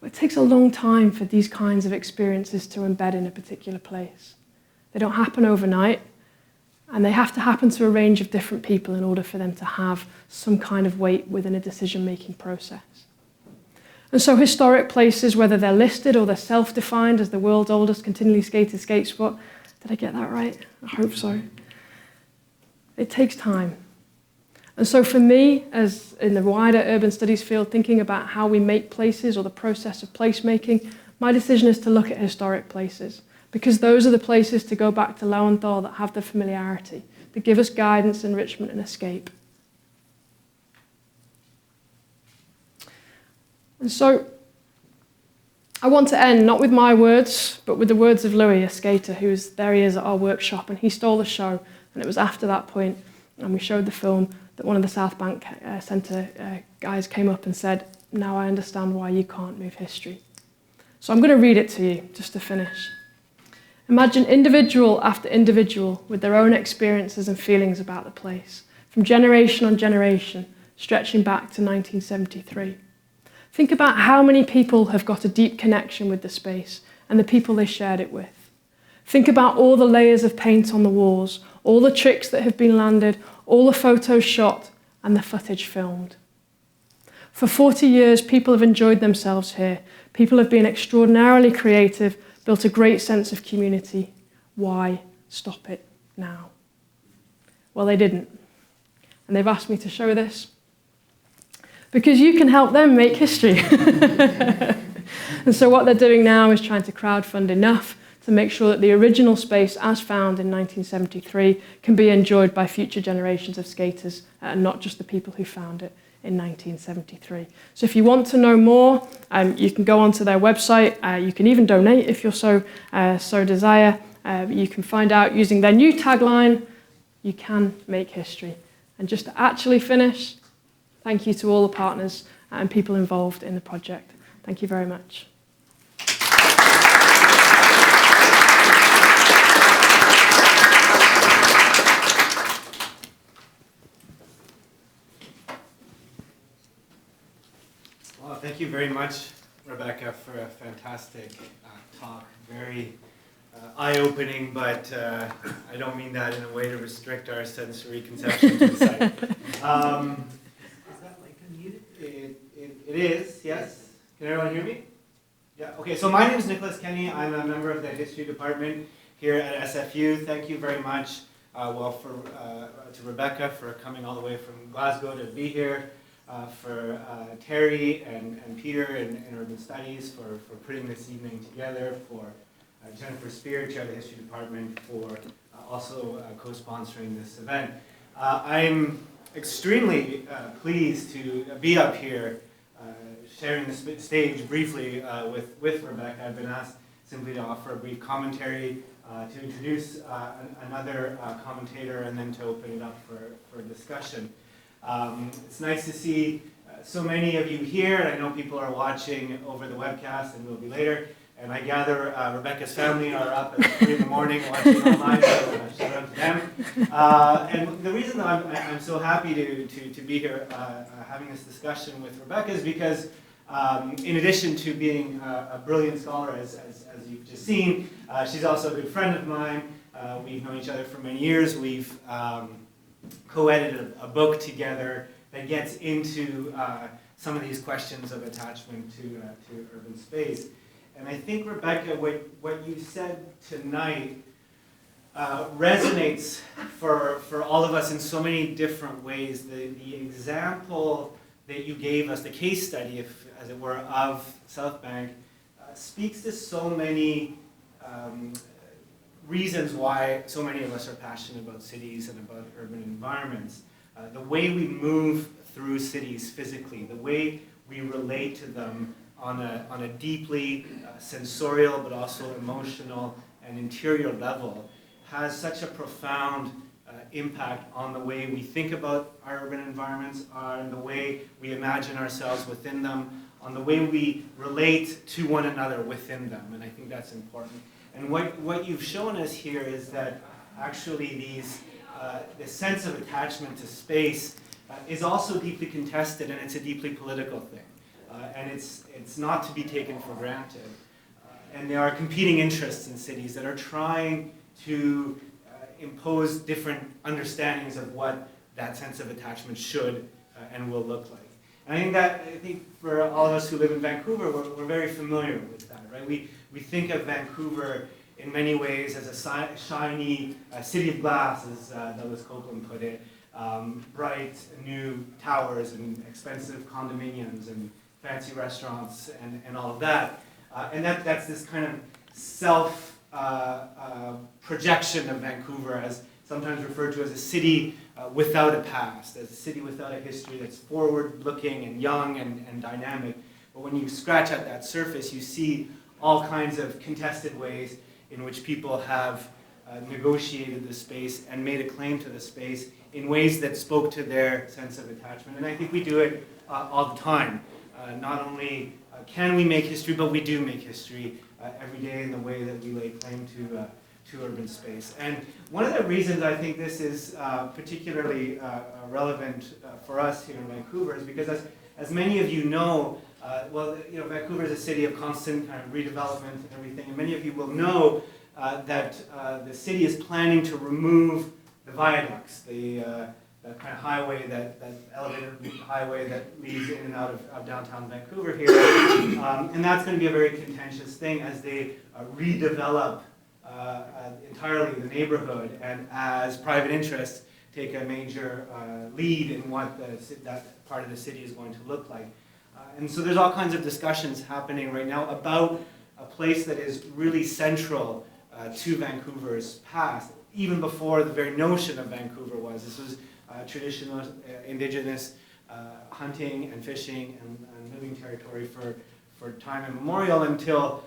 Well, it takes a long time for these kinds of experiences to embed in a particular place. They don't happen overnight, and they have to happen to a range of different people in order for them to have some kind of weight within a decision-making process. And so historic places, whether they're listed or they're self-defined as the world's oldest continually skated skate spot, did I get that right? I hope so. It takes time. And so for me, as in the wider urban studies field, thinking about how we make places or the process of placemaking, my decision is to look at historic places, because those are the places, to go back to Lowenthal, that have the familiarity, that give us guidance, enrichment and escape. And so I want to end not with my words, but with the words of Louis, a skater there he is at our workshop, and he stole the show. And it was after that point, and we showed the film, that one of the South Bank Centre guys came up and said, "Now I understand why you can't move history." So I'm going to read it to you, just to finish. Imagine individual after individual with their own experiences and feelings about the place, from generation on generation, stretching back to 1973. Think about how many people have got a deep connection with the space and the people they shared it with. Think about all the layers of paint on the walls, all the tricks that have been landed, all the photos shot and the footage filmed. For 40 years, people have enjoyed themselves here. People have been extraordinarily creative, built a great sense of community. Why? stop it now. Well, they didn't. And they've asked me to show this because you can help them make history. And so what they're doing now is trying to crowdfund enough to make sure that the original space as found in 1973 can be enjoyed by future generations of skaters and not just the people who found it in 1973. So if you want to know more, you can go onto their website. You can even donate if you're so desire. You can find out using their new tagline, "You can make history." And just to actually finish, thank you to all the partners and people involved in the project. Thank you very much. Well, thank you very much, Rebecca, for a fantastic talk. Very eye-opening, but I don't mean that in a way to restrict our sensory conceptions of sight. Is that like unmuted? It is, yes. Can everyone hear me? Yeah, okay, so my name is Nicholas Kenny. I'm a member of the history department here at SFU. Thank you very much to Rebecca for coming all the way from Glasgow to be here. For Terry and Peter in Urban Studies for putting this evening together, for Jennifer Spear, Chair of the History Department, for also co-sponsoring this event. I'm extremely pleased to be up here sharing the stage briefly with Rebecca. I've been asked simply to offer a brief commentary, to introduce another commentator, and then to open it up for discussion. It's nice to see so many of you here, and I know people are watching over the webcast and will be later. And I gather Rebecca's family are up at 3 in the morning watching online, so shout out to them. And the reason that I'm so happy to be here having this discussion with Rebecca is because in addition to being a brilliant scholar, as you've just seen, she's also a good friend of mine. We've known each other for many years. We've co-edited a book together that gets into some of these questions of attachment to urban space. And I think, Rebecca, what you said tonight resonates for all of us in so many different ways. The example that you gave us, the case study, as it were, of South Bank, speaks to so many reasons why so many of us are passionate about cities and about urban environments. The way we move through cities physically, the way we relate to them on a deeply sensorial but also emotional and interior level has such a profound impact on the way we think about our urban environments, on the way we imagine ourselves within them, on the way we relate to one another within them, and I think that's important. And what you've shown us here is that actually this sense of attachment to space is also deeply contested, and it's a deeply political thing. And it's not to be taken for granted. And there are competing interests in cities that are trying to impose different understandings of what that sense of attachment should and will look like. And I think for all of us who live in Vancouver, we're very familiar with that, right? We think of Vancouver in many ways as a shiny city of glass, as Douglas Copeland put it, bright new towers and expensive condominiums and fancy restaurants and all of that. And that's this kind of self projection of Vancouver as sometimes referred to as a city without a past, as a city without a history that's forward-looking and young and dynamic. But when you scratch at that surface, you see all kinds of contested ways in which people have negotiated the space and made a claim to the space in ways that spoke to their sense of attachment. And I think we do it all the time. Not only can we make history, but we do make history every day in the way that we lay claim to urban space. And one of the reasons I think this is particularly relevant for us here in Vancouver is because as many of you know, Vancouver is a city of constant kind of redevelopment and everything, and many of you will know that the city is planning to remove the viaducts, that kind of highway, that elevated highway that leads in and out of downtown Vancouver here. And that's going to be a very contentious thing as they redevelop entirely the neighborhood, and as private interests take a major lead in what that part of the city is going to look like. And so there's all kinds of discussions happening right now about a place that is really central to Vancouver's past, even before the very notion of Vancouver was. This was traditional indigenous hunting and fishing and living territory for time immemorial until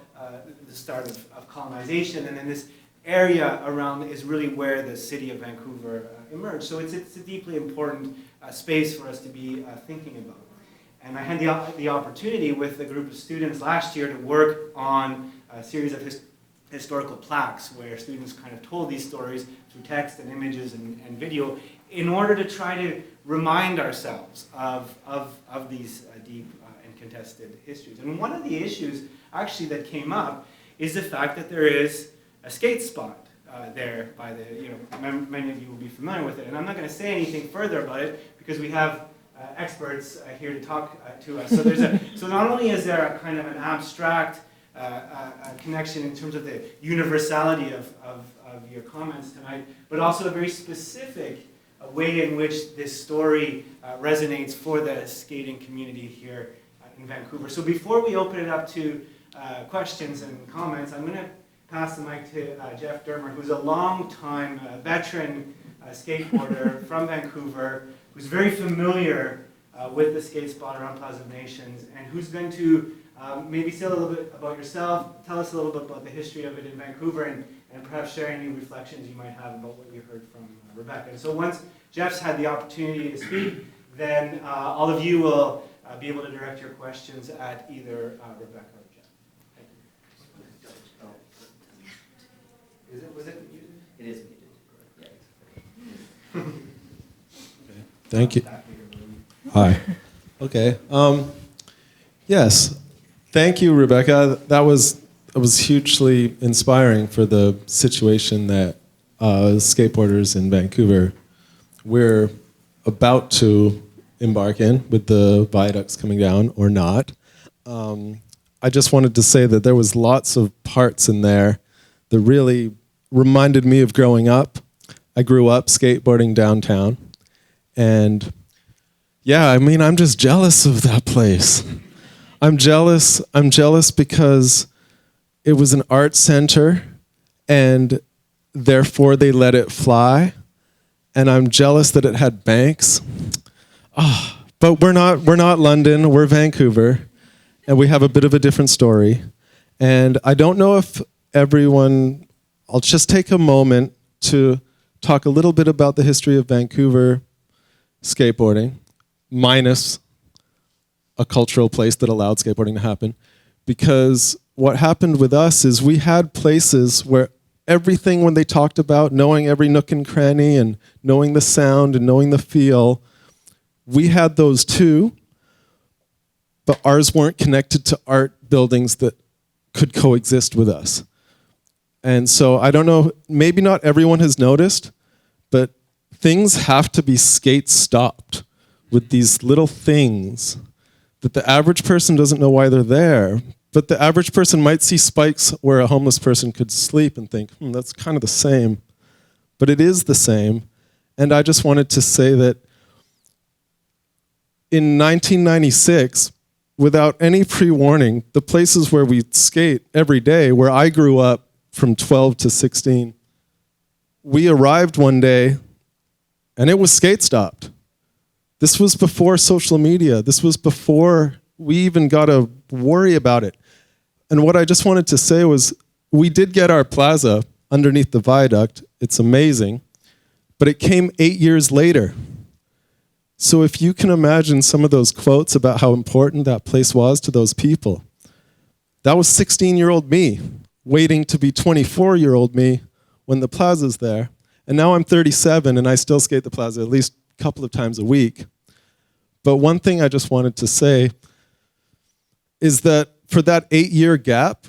the start of colonization, and then this area around is really where the city of Vancouver emerged. So it's a deeply important space for us to be thinking about. And I had the opportunity with a group of students last year to work on a series of historical plaques where students kind of told these stories through text and images and video in order to try to remind ourselves of these deep and contested histories. And one of the issues actually that came up is the fact that there is a skate spot there by the, many of you will be familiar with it. And I'm not going to say anything further about it because we have experts here to talk to us. So not only is there a kind of an abstract connection in terms of the universality of your comments tonight, but also a very specific way in which this story resonates for the skating community here in Vancouver. So before we open it up to questions and comments, I'm going to pass the mic to Jeff Dermer, who's a long-time veteran skateboarder from Vancouver, who's very familiar with the skate spot around Plaza of Nations, and who's going to maybe say a little bit about yourself, tell us a little bit about the history of it in Vancouver, and perhaps share any reflections you might have about what you heard from Rebecca. And so once Jeff's had the opportunity to speak, then all of you will be able to direct your questions at either Rebecca or Jeff. Thank you. Was it muted? It is muted. Yeah. Thank you. Hi. Okay. Yes. Thank you, Rebecca. That was hugely inspiring for the situation that skateboarders in Vancouver we're about to embark in with the viaducts coming down or not. I just wanted to say that there was lots of parts in there that really reminded me of growing up. I grew up skateboarding downtown, and yeah, I mean, I'm just jealous of that place. I'm jealous because it was an art center, and therefore they let it fly. And I'm jealous that it had banks. But we're not London, we're Vancouver, and we have a bit of a different story. And I don't know if everyone, I'll just take a moment to talk a little bit about the history of Vancouver skateboarding, minus a cultural place that allowed skateboarding to happen. Because what happened with us is we had places where everything, when they talked about knowing every nook and cranny and knowing the sound and knowing the feel, we had those too, but ours weren't connected to art buildings that could coexist with us. And so I don't know, maybe not everyone has noticed, but things have to be skate stopped with these little things that the average person doesn't know why they're there. But the average person might see spikes where a homeless person could sleep and think, that's kind of the same. But it is the same. And I just wanted to say that in 1996, without any pre-warning, the places where we skate every day, where I grew up from 12 to 16, we arrived one day and it was skate stopped. This was before social media. This was before we even got to worry about it. And what I just wanted to say was, we did get our plaza underneath the viaduct. It's amazing. But it came 8 years later. So if you can imagine some of those quotes about how important that place was to those people, that was 16-year-old me waiting to be 24-year-old me when the plaza's there. And now I'm 37 and I still skate the plaza at least a couple of times a week. But one thing I just wanted to say is that for that 8-year gap,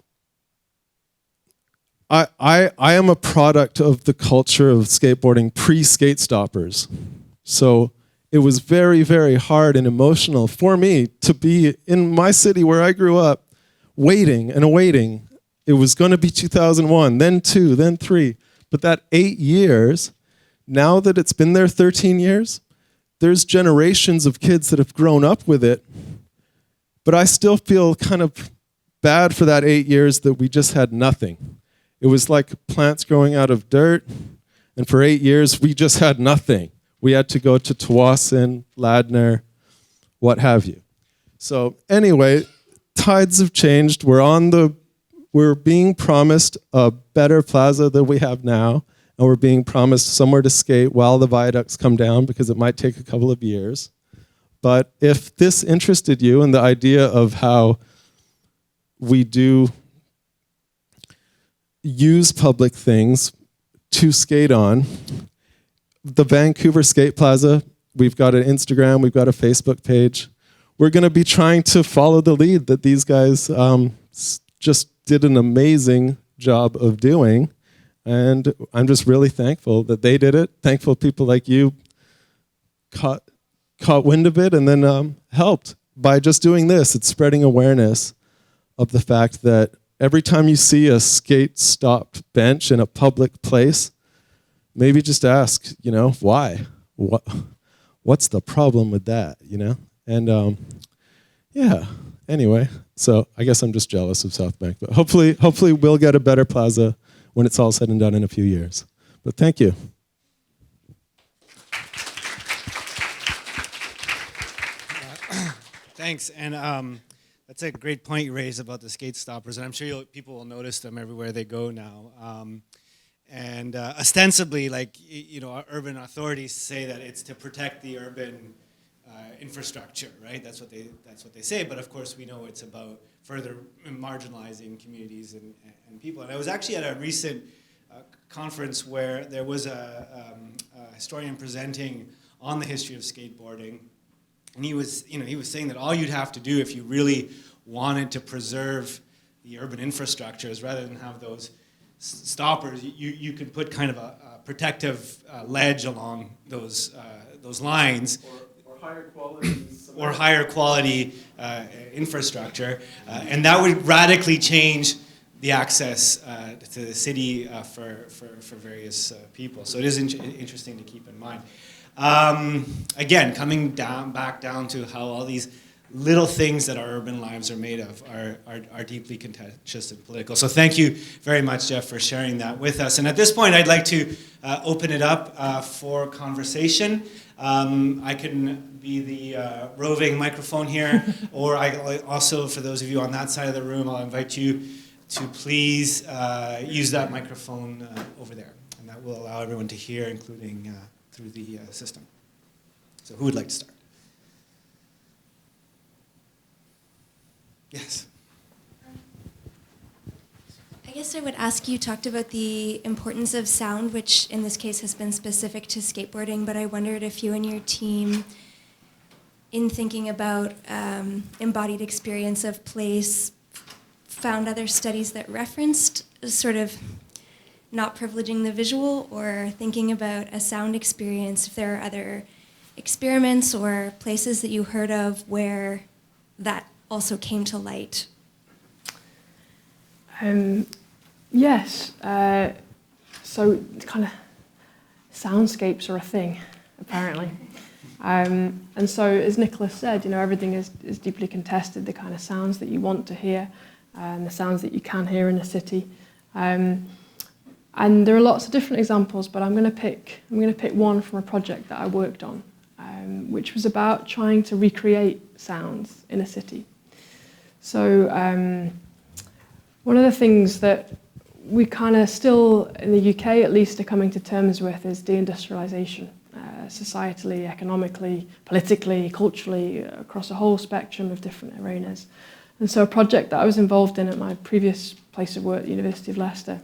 I am a product of the culture of skateboarding pre-skate stoppers. So it was very, very hard and emotional for me to be in my city where I grew up, waiting and waiting. It was going to be 2001, then 2, then 3. But that 8 years, now that it's been there 13 years, there's generations of kids that have grown up with it. But I still feel kind of bad for that 8 years that we just had nothing. It was like plants growing out of dirt, and for 8 years we just had nothing. We had to go to Tawasin, Ladner, what have you. So anyway, tides have changed. We're being promised a better plaza than we have now, and we're being promised somewhere to skate while the viaducts come down, because it might take a couple of years. But if this interested you and the idea of how we do use public things to skate on, the Vancouver Skate Plaza, we've got an Instagram, we've got a Facebook page. We're going to be trying to follow the lead that these guys just did an amazing job of doing. And I'm just really thankful that they did it. Thankful people like you caught wind of it and then helped by just doing this. It's spreading awareness of the fact that every time you see a skate-stopped bench in a public place, maybe just ask, why? What's the problem with that, And yeah, anyway, so I guess I'm just jealous of South Bank, but hopefully we'll get a better plaza when it's all said and done in a few years. But thank you. Thanks, and that's a great point you raised about the skate stoppers, and I'm sure people will notice them everywhere they go now. And ostensibly, our urban authorities say that it's to protect the urban infrastructure, right? That's what they say. But of course, we know it's about further marginalizing communities and people. And I was actually at a recent conference where there was a historian presenting on the history of skateboarding, and he was saying that all you'd have to do if you really wanted to preserve the urban infrastructure is, rather than have those stoppers, you could put kind of a protective ledge along those lines. Or higher quality infrastructure, and that would radically change the access to the city for various people. So it is interesting to keep in mind. Again, coming back down to how all these little things that our urban lives are made of are deeply contentious and political. So thank you very much, Jeff, for sharing that with us. And at this point, I'd like to open it up for conversation. I can be the roving microphone here, or I also, for those of you on that side of the room, I'll invite you to please use that microphone over there, and that will allow everyone to hear, including through the system. So who would like to start? Yes. I guess I would ask, you talked about the importance of sound, which in this case has been specific to skateboarding, but I wondered if you and your team, in thinking about embodied experience of place, found other studies that referenced sort of not privileging the visual, or thinking about a sound experience, if there are other experiments or places that you heard of where that also came to light. Yes, so kind of soundscapes are a thing, apparently. And so, as Nicholas said, everything is deeply contested, the kind of sounds that you want to hear, and the sounds that you can hear in a city. And there are lots of different examples, but I'm going to pick one from a project that I worked on, which was about trying to recreate sounds in a city. So one of the things that we kind of still, in the UK at least, are coming to terms with is deindustrialization, societally, economically, politically, culturally, across a whole spectrum of different arenas. And so a project that I was involved in at my previous place of work, the University of Leicester,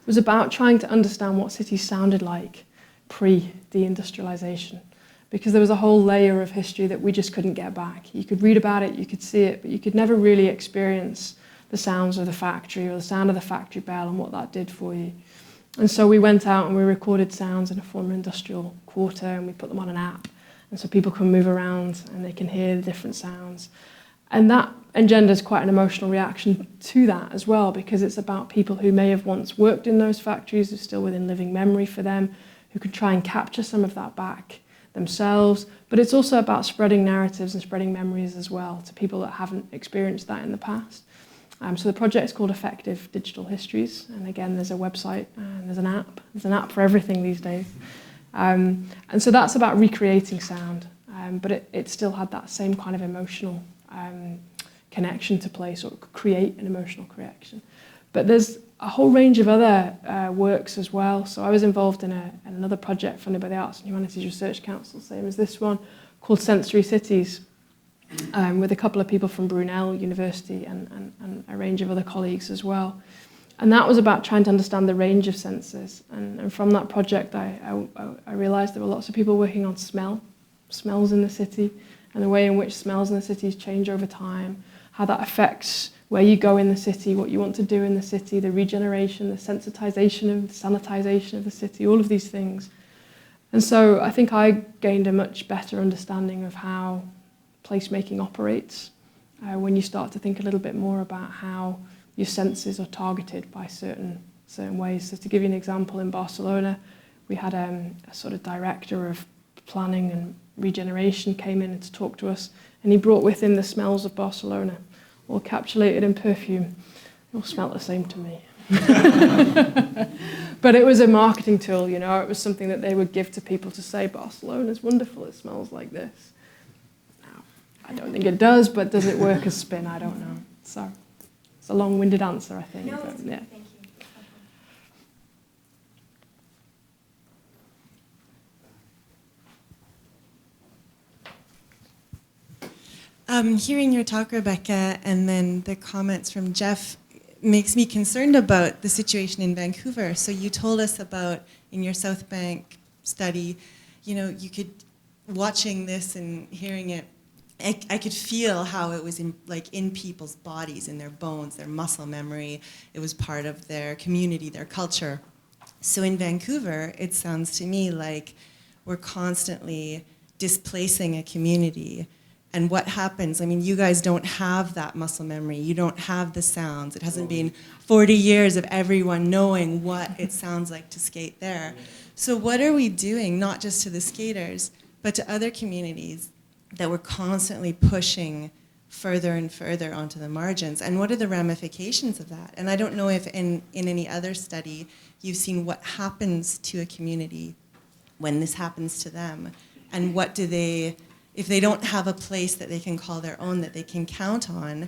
was about trying to understand what cities sounded like pre-deindustrialization, because there was a whole layer of history that we just couldn't get back. You could read about it, you could see it, but you could never really experience the sounds of the factory or the sound of the factory bell and what that did for you. And so we went out and we recorded sounds in a former industrial quarter, and we put them on an app. And so people can move around and they can hear the different sounds. And that engenders quite an emotional reaction to that as well, because it's about people who may have once worked in those factories, who are still within living memory for them, who could try and capture some of that back themselves. But it's also about spreading narratives and spreading memories as well to people that haven't experienced that in the past. So the project's called Effective Digital Histories, and again, there's a website and there's an app. There's an app for everything these days. And so that's about recreating sound, but it still had that same kind of emotional connection to place, or create an emotional connection. But there's a whole range of other works as well. So I was involved in another project funded by the Arts and Humanities Research Council, same as this one, called Sensory Cities, with a couple of people from Brunel University and a range of other colleagues as well. And that was about trying to understand the range of senses. And from that project, I realised there were lots of people working on smells in the city, and the way in which smells in the cities change over time, how that affects where you go in the city, what you want to do in the city, the regeneration, the sensitization and sanitization of the city, all of these things. And so I think I gained a much better understanding of how placemaking operates when you start to think a little bit more about how your senses are targeted by certain ways. So to give you an example, in Barcelona, we had a sort of director of planning and regeneration came in to talk to us, and he brought with him the smells of Barcelona, all encapsulated in perfume. They all smelled the same to me. But it was a marketing tool, you know, it was something that they would give to people to say, Barcelona's wonderful, it smells like this. Now, I don't think it does, but does it work as spin? I don't know. So it's a long-winded answer, I think. No, but, yeah. thank you. Hearing your talk, Rebecca, and then the comments from Jeff makes me concerned about the situation in Vancouver. So you told us about, in your South Bank study, you know, you could, watching this and hearing it, I could feel how it was in people's bodies, in their bones, their muscle memory. It was part of their community, their culture. So in Vancouver, it sounds to me like we're constantly displacing a community. And what happens? I mean, you guys don't have that muscle memory. You don't have the sounds. It hasn't been 40 years of everyone knowing what it sounds like to skate there. So what are we doing, not just to the skaters, but to other communities that we're constantly pushing further and further onto the margins? And what are the ramifications of that? And I don't know if in any other study you've seen what happens to a community when this happens to them. And what do they... If they don't have a place that they can call their own, that they can count on,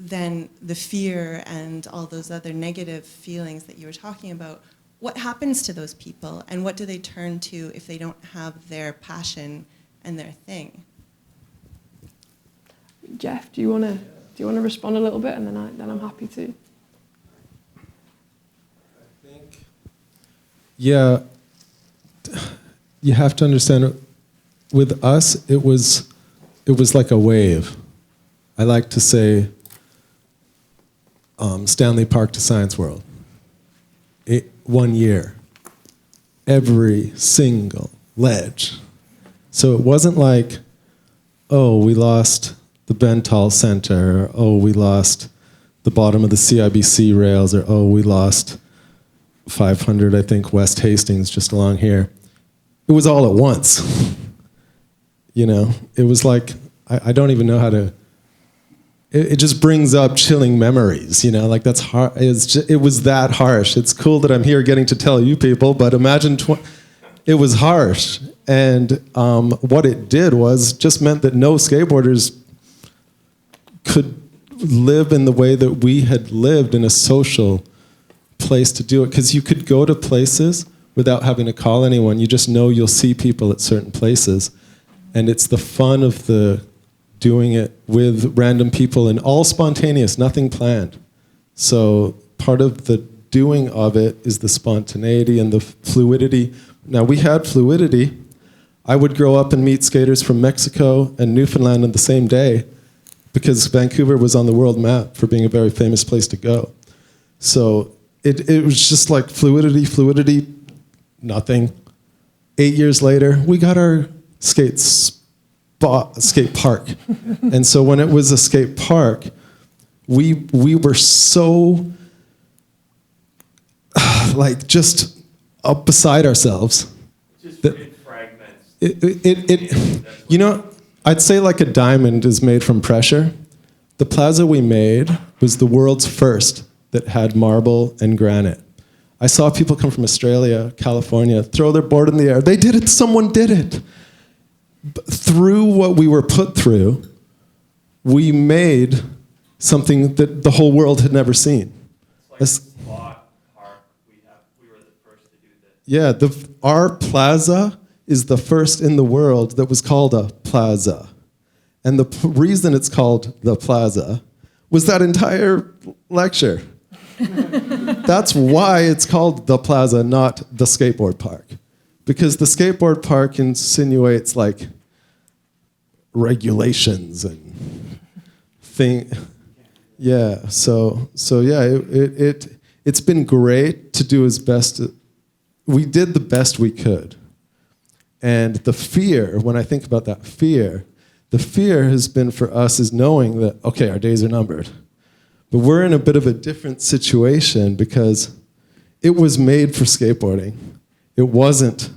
then the fear and all those other negative feelings that you were talking about, what happens to those people, and what do they turn to if they don't have their passion and their thing? Jeff, do you want to respond a little bit, and then I'm happy to. I think, yeah, you have to understand. With us, it was like a wave. I like to say Stanley Park to Science World. 1 year, every single ledge. So it wasn't like, oh, we lost the Bentall Center, or oh, we lost the bottom of the CIBC rails, or oh, we lost 500, I think, West Hastings just along here. It was all at once. You know, it was like, I don't even know how to, it just brings up chilling memories, you know, like that's hard, it was that harsh. It's cool that I'm here getting to tell you people, but imagine, it was harsh. And what it did was just meant that no skateboarders could live in the way that we had lived in a social place to do it. Because you could go to places without having to call anyone. You just know you'll see people at certain places. And it's the fun of the doing it with random people and all spontaneous, nothing planned. So part of the doing of it is the spontaneity and the fluidity. Now we had fluidity. I would grow up and meet skaters from Mexico and Newfoundland on the same day because Vancouver was on the world map for being a very famous place to go. So it was just like fluidity, nothing. 8 years later, we got our skates skate park. And so when it was a skate park, we were so like just up beside ourselves. Just that in fragments. You know, I'd say like a diamond is made from pressure. The plaza we made was the world's first that had marble and granite. I saw people come from Australia, California, throw their board in the air. They did it, someone did it. Through what we were put through, we made something that the whole world had never seen. It's like Spot Park, we were the first to do this. Yeah, our plaza is the first in the world that was called a plaza. And the reason it's called the plaza was that entire lecture. That's why it's called the plaza, not the skateboard park. Because the skateboard park insinuates like regulations and thing. Yeah, so yeah, it's been great to do as best. We did the best we could. And the fear, when I think about that fear, the fear has been for us is knowing that, okay, our days are numbered. But we're in a bit of a different situation because it was made for skateboarding. It wasn't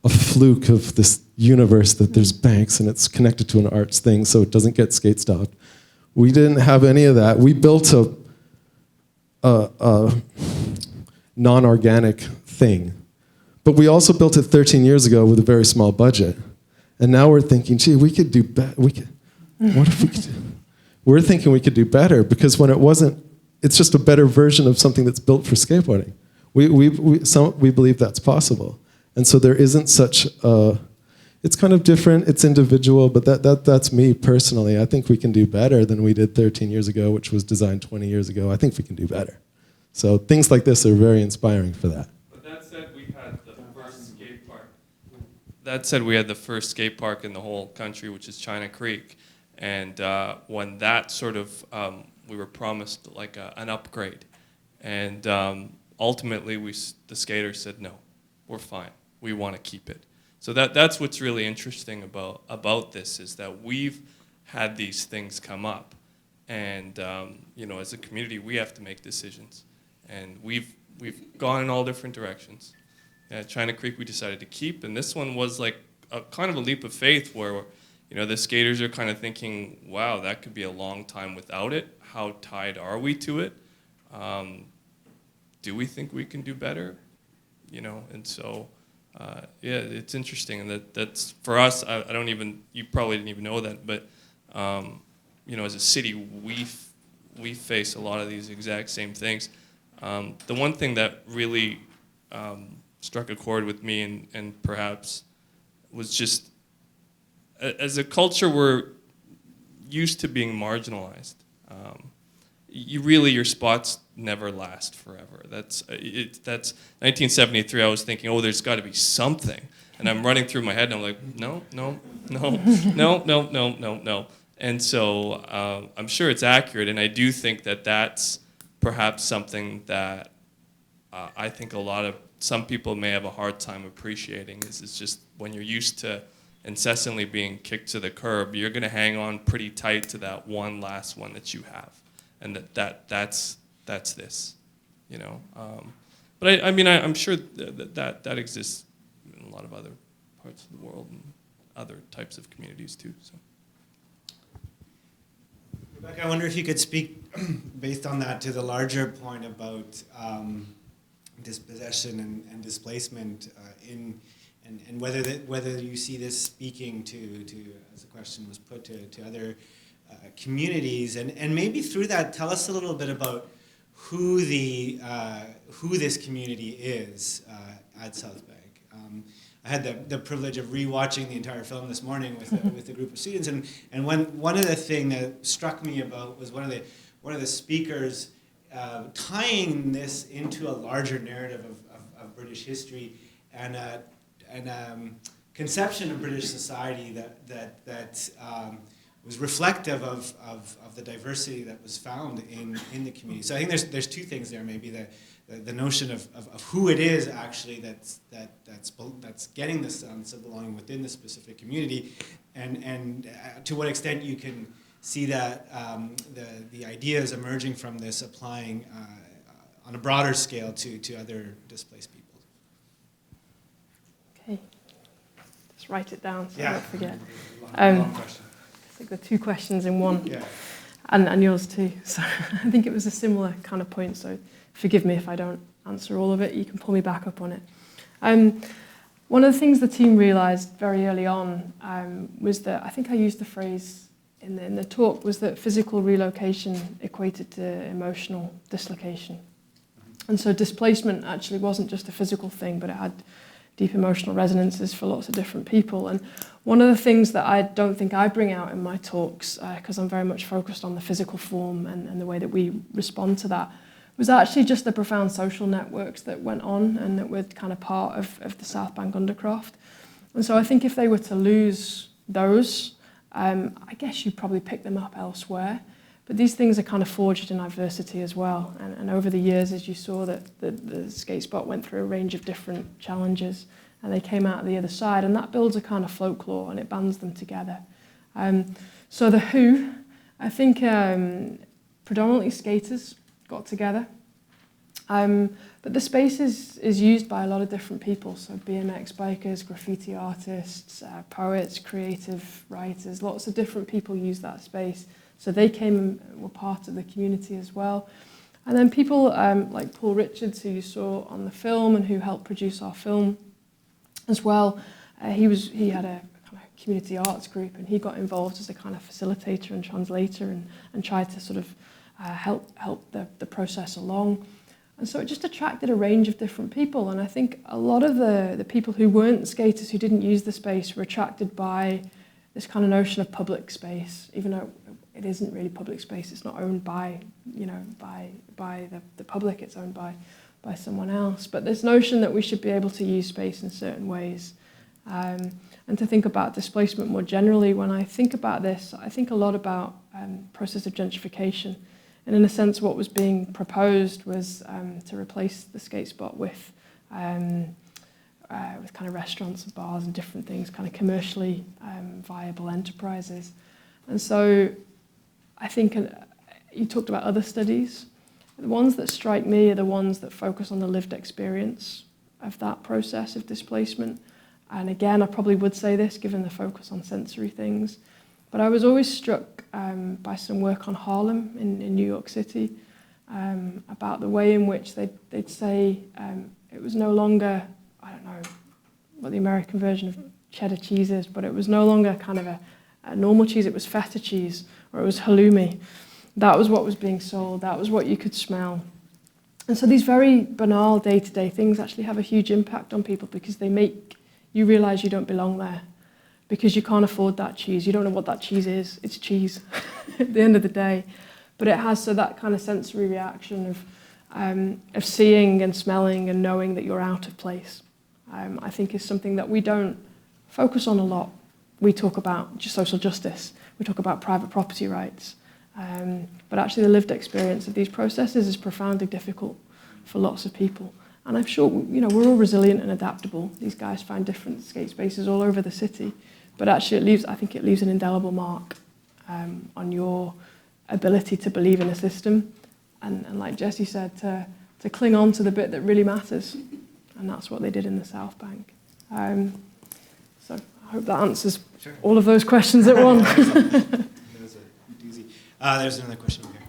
a fluke of this universe that there's banks and it's connected to an arts thing so it doesn't get skate stopped. We didn't have any of that. We built a non-organic thing. But we also built it 13 years ago with a very small budget. And now we're thinking, gee, we could do better. What if we could do? We're thinking we could do better because when it wasn't, it's just a better version of something that's built for skateboarding. We believe that's possible. And so there isn't such a, it's kind of different, it's individual, but that's me personally. I think we can do better than we did 13 years ago, which was designed 20 years ago. I think we can do better. So things like this are very inspiring for that. But that said, we had the first skate park. That said, we had the first skate park in the whole country, which is China Creek. And when that sort of, we were promised like an upgrade. And ultimately, the skaters said, no, we're fine. We want to keep it. So that's what's really interesting about this is that we've had these things come up. And as a community, we have to make decisions. And we've gone in all different directions. At China Creek, we decided to keep. And this one was like a kind of a leap of faith where the skaters are kind of thinking, wow, that could be a long time without it. How tied are we to it? Do we think we can do better? And so, yeah, it's interesting. And that's for us, you probably didn't even know that, but, as a city, we face a lot of these exact same things. The one thing that really struck a chord with me and perhaps was just, as a culture, we're used to being marginalized. Your spots never last forever. That's 1973. I was thinking, oh, there's got to be something, and I'm running through my head, and I'm like, no. And so I'm sure it's accurate, and I do think that that's perhaps something that I think some people may have a hard time appreciating. Is just when you're used to incessantly being kicked to the curb, you're going to hang on pretty tight to that one last one that you have, and that's this, But I'm sure that exists in a lot of other parts of the world and other types of communities too. So, Rebecca, I wonder if you could speak based on that to the larger point about dispossession and displacement and whether you see this speaking to as the question was put to other communities, and maybe through that tell us a little bit about who this community is at South Bank. I had the privilege of rewatching the entire film this morning with a group of students, and one of the things that struck me about was one of the speakers tying this into a larger narrative of British history and conception of British society that was reflective of the diversity that was found in the community. So I think there's two things there. Maybe the notion of who it is actually that's getting this sense of belonging within the specific community, and to what extent you can see that the ideas emerging from this applying on a broader scale to other displaced people. Okay, just write it down so I Yeah. don't forget. Long question. I think there are two questions in one, Yeah. and yours too. So I think it was a similar kind of point. So forgive me if I don't answer all of it. You can pull me back up on it. One of the things the team realised very early on was that, I think I used the phrase in the talk, was that physical relocation equated to emotional dislocation. And so displacement actually wasn't just a physical thing, but it had deep emotional resonances for lots of different people. And one of the things that I don't think I bring out in my talks, because I'm very much focused on the physical form and the way that we respond to that, was actually just the profound social networks that went on and that were kind of part of the South Bank Undercroft. And so I think if they were to lose those, I guess you'd probably pick them up elsewhere. But these things are kind of forged in adversity as well. And over the years, as you saw, that the skate spot went through a range of different challenges, and they came out the other side. And that builds a kind of folklore, and it bands them together. So the Who, I think predominantly skaters got together. But the space is used by a lot of different people. So BMX bikers, graffiti artists, poets, creative writers, lots of different people use that space. So they came and were part of the community as well. And then people like Paul Richards, who you saw on the film and who helped produce our film as well. He had a kind of community arts group, and he got involved as a kind of facilitator and translator and tried to sort of help the process along. And so it just attracted a range of different people. And I think a lot of the people who weren't skaters, who didn't use the space, were attracted by this kind of notion of public space, even though it isn't really public space. It's not owned by, by the public. It's owned by someone else. But this notion that we should be able to use space in certain ways, and to think about displacement more generally. When I think about this, I think a lot about process of gentrification. And in a sense, what was being proposed was to replace the skate spot with kind of restaurants and bars and different things, kind of commercially viable enterprises. And so I think you talked about other studies. The ones that strike me are the ones that focus on the lived experience of that process of displacement. And again, I probably would say this given the focus on sensory things, but I was always struck by some work on Harlem in New York City about the way in which they'd say it was no longer, I don't know what the American version of cheddar cheese is, but it was no longer kind of a normal cheese, it was feta cheese, or it was halloumi. That was what was being sold, that was what you could smell. And so these very banal day-to-day things actually have a huge impact on people, because they make you realize you don't belong there, because you can't afford that cheese. You don't know what that cheese is. It's cheese at the end of the day. But it has that kind of sensory reaction of seeing and smelling and knowing that you're out of place. I think is something that we don't focus on a lot. We talk about just social justice. We talk about private property rights. But actually the lived experience of these processes is profoundly difficult for lots of people. And I'm sure, we're all resilient and adaptable. These guys find different skate spaces all over the city. But actually I think it leaves an indelible mark on your ability to believe in a system. And like Jesse said, to cling on to the bit that really matters. And that's what they did in the South Bank. So I hope that answers all of those questions at once. That was a doozy. There's another question over here.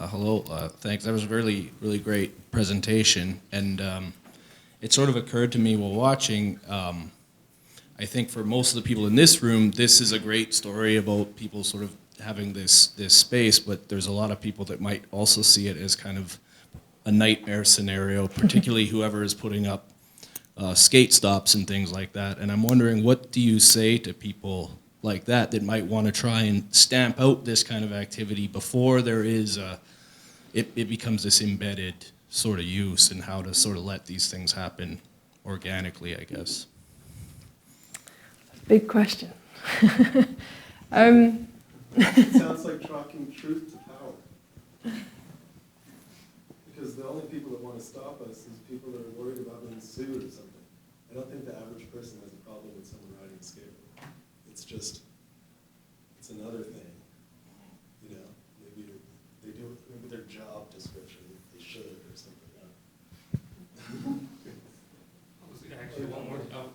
Hello, thanks. That was a really, really great presentation. And it sort of occurred to me while watching, I think for most of the people in this room, this is a great story about people sort of having this space, but there's a lot of people that might also see it as kind of a nightmare scenario, particularly whoever is putting up skate stops and things like that. And I'm wondering, what do you say to people like that might want to try and stamp out this kind of activity before there is it becomes this embedded sort of use, and how to sort of let these things happen organically, I guess? Big question. It sounds like talking truth to power. Because the only people that want to stop us is people that are worried about being sued or something. I don't think the average person has a problem with someone riding a skateboard. It's just, it's another thing. You know, maybe they do it, maybe their job description, they should or something. Actually,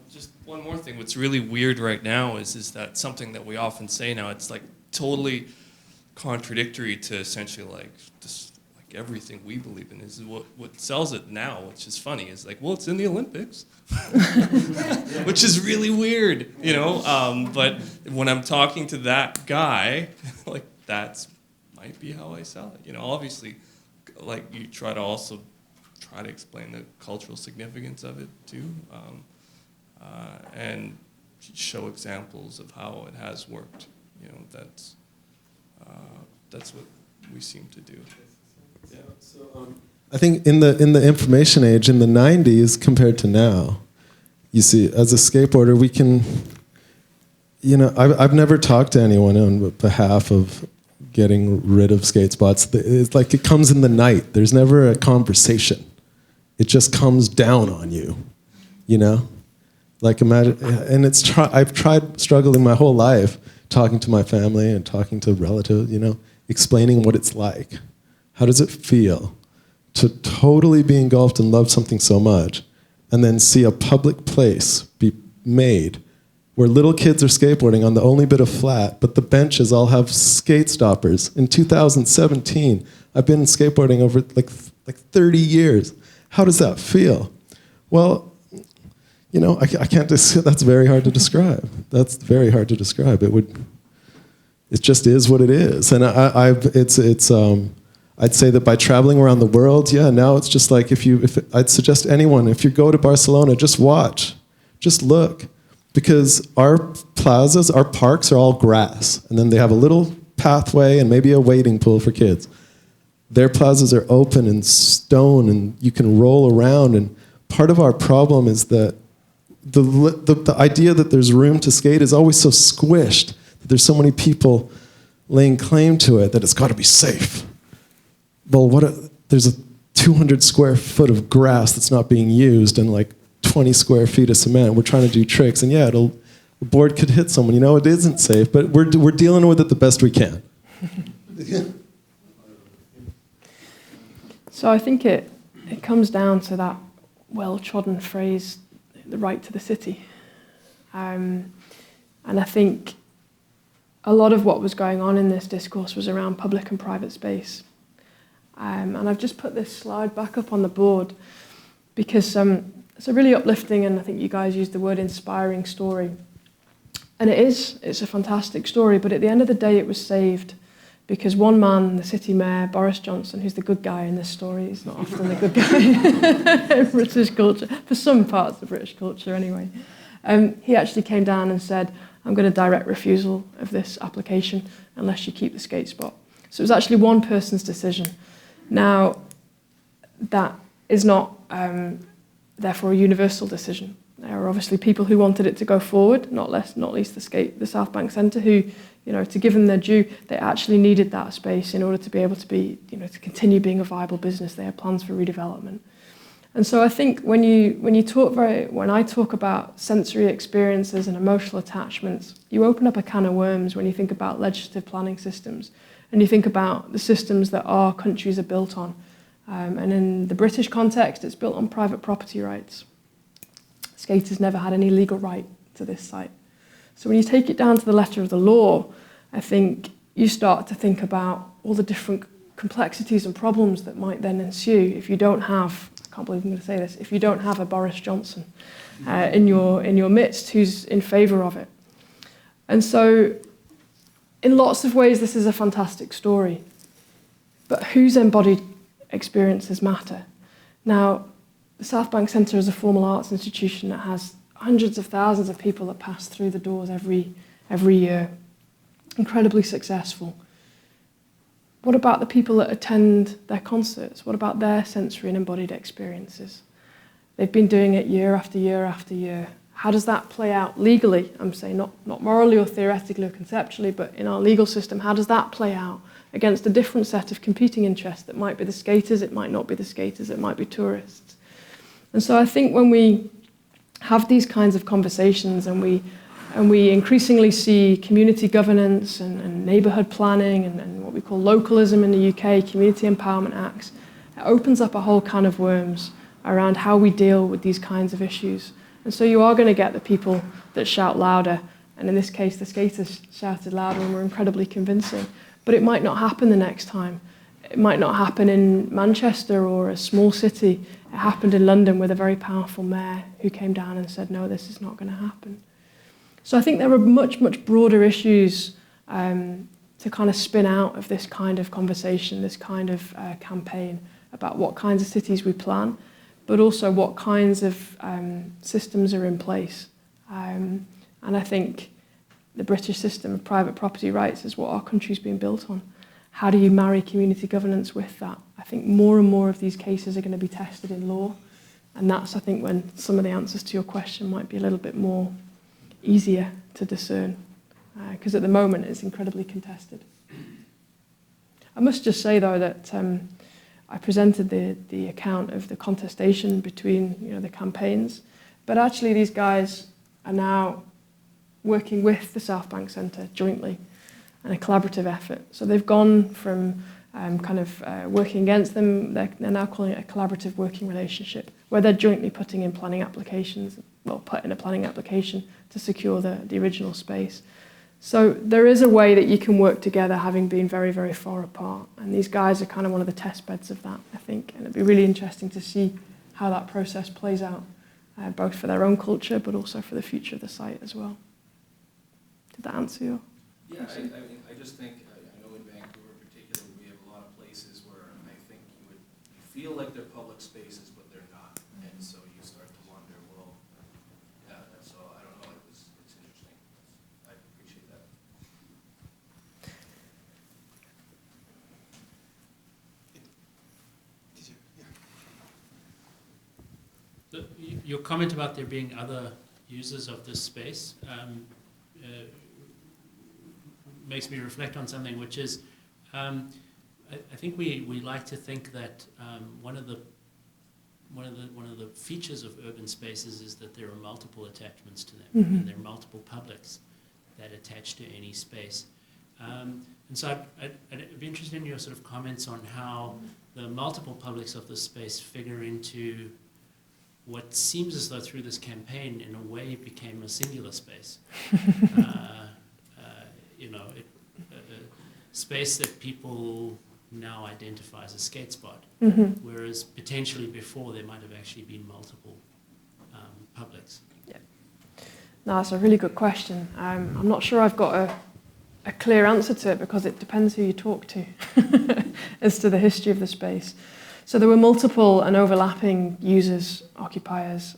just one more thing. What's really weird right now is that something that we often say now, it's like totally contradictory to essentially like just like everything we believe in. Is what sells it now, which is funny, is like, well, it's in the Olympics, which is really weird, you know. But when I'm talking to that guy, like that's might be how I sell it. You know, obviously, like you try to explain the cultural significance of it too, and show examples of how it has worked. You know, that's what we seem to do. Yeah. So, I think in the information age, in the 90s compared to now, you see, as a skateboarder, we can, you know, I've never talked to anyone on behalf of getting rid of skate spots. It's like it comes in the night. There's never a conversation. It just comes down on you, you know? Like imagine, and I've tried struggling my whole life, talking to my family and talking to relatives, you know, explaining what it's like. How does it feel to totally be engulfed and love something so much and then see a public place be made where little kids are skateboarding on the only bit of flat, but the benches all have skate stoppers. In 2017, I've been skateboarding over like 30 years. How does that feel? Well, you know, I can't. That's very hard to describe. That's very hard to describe. It just is what it is. And I'd say that by traveling around the world, yeah, now it's just like I'd suggest anyone, if you go to Barcelona, just watch, just look, because our plazas, our parks are all grass, and then they have a little pathway and maybe a wading pool for kids. Their plazas are open and stone, and you can roll around. And part of our problem is that the idea that there's room to skate is always so squished, that there's so many people laying claim to it that it's got to be safe. Well, there's a 200 square foot of grass that's not being used and like 20 square feet of cement. We're trying to do tricks, and yeah, the board could hit someone. You know, it isn't safe, but we're dealing with it the best we can. So I think it comes down to that well-trodden phrase, the right to the city. And I think a lot of what was going on in this discourse was around public and private space. And I've just put this slide back up on the board because it's a really uplifting, and I think you guys used the word inspiring story. And it's a fantastic story, but at the end of the day it was saved because one man, the city mayor, Boris Johnson, who's the good guy in this story, he's not often the good guy in British culture, for some parts of British culture anyway, he actually came down and said, I'm going to direct refusal of this application unless you keep the skate spot. So it was actually one person's decision. Now, that is not therefore a universal decision. There are obviously people who wanted it to go forward, not least the South Bank Centre, who, you know, to give them their due, they actually needed that space in order to be able to be, you know, to continue being a viable business. They had plans for redevelopment. And so I think when I talk about sensory experiences and emotional attachments, you open up a can of worms when you think about legislative planning systems, and you think about the systems that our countries are built on. And in the British context, it's built on private property rights. Skaters never had any legal right to this site. So when you take it down to the letter of the law, I think you start to think about all the different complexities and problems that might then ensue if you don't have, I can't believe I'm going to say this, if you don't have a Boris Johnson in your midst who's in favour of it. And so in lots of ways, this is a fantastic story. But whose embodied experiences matter? Now, the South Bank Centre is a formal arts institution that has hundreds of thousands of people that pass through the doors every year. Incredibly successful. What about the people that attend their concerts? What about their sensory and embodied experiences? They've been doing it year after year after year. how does that play out legally? I'm saying not morally or theoretically or conceptually, but in our legal system, how does that play out against a different set of competing interests that might be the skaters, it might not be the skaters, it might be tourists. And so I think when we have these kinds of conversations and we increasingly see community governance and neighbourhood planning and what we call localism in the UK, community empowerment acts, it opens up a whole can of worms around how we deal with these kinds of issues. And so you are going to get the people that shout louder, and in this case the skaters shouted louder and were incredibly convincing, but it might not happen the next time. It might not happen in Manchester or a small city. It happened in London with a very powerful mayor who came down and said, no, this is not going to happen. So I think there are much, much broader issues to kind of spin out of this kind of conversation, this kind of campaign about what kinds of cities we plan, but also what kinds of systems are in place. And I think the British system of private property rights is what our country's been built on. How do you marry community governance with that? I think more and more of these cases are going to be tested in law, and that's, I think, when some of the answers to your question might be a little bit more easier to discern, because at the moment it's incredibly contested. I must just say, though, that I presented the account of the contestation between the campaigns, but actually these guys are now working with the South Bank Centre jointly in a collaborative effort. So they've gone from working against them, they're now calling it a collaborative working relationship, where they're jointly putting in planning applications, put in a planning application to secure the original space. So there is a way that you can work together having been very, very far apart. And these guys are kind of one of the test beds of that, I think. And it'd be really interesting to see how that process plays out, both for their own culture, but also for the future of the site as well. Did that answer your question? I just think, I know in Vancouver in particular, we have a lot of places where I think you feel like they're public spaces, but they're not. And so you start to wonder, well, yeah, so I don't know, it's interesting. I appreciate that. Your comment about there being other users of this space makes me reflect on something, which is I think we like to think that one of the features of urban spaces is that there are multiple attachments to them, and there are multiple publics that attach to any space. And so I'd be interested in your sort of comments on how the multiple publics of this space figure into what seems as though through this campaign, in a way, became a singular space. Space that people now identify as a skate spot, whereas potentially before there might have actually been multiple publics. Yeah. No, that's a really good question. I'm not sure I've got a clear answer to it, because it depends who you talk to as to the history of the space. So there were multiple and overlapping users, occupiers,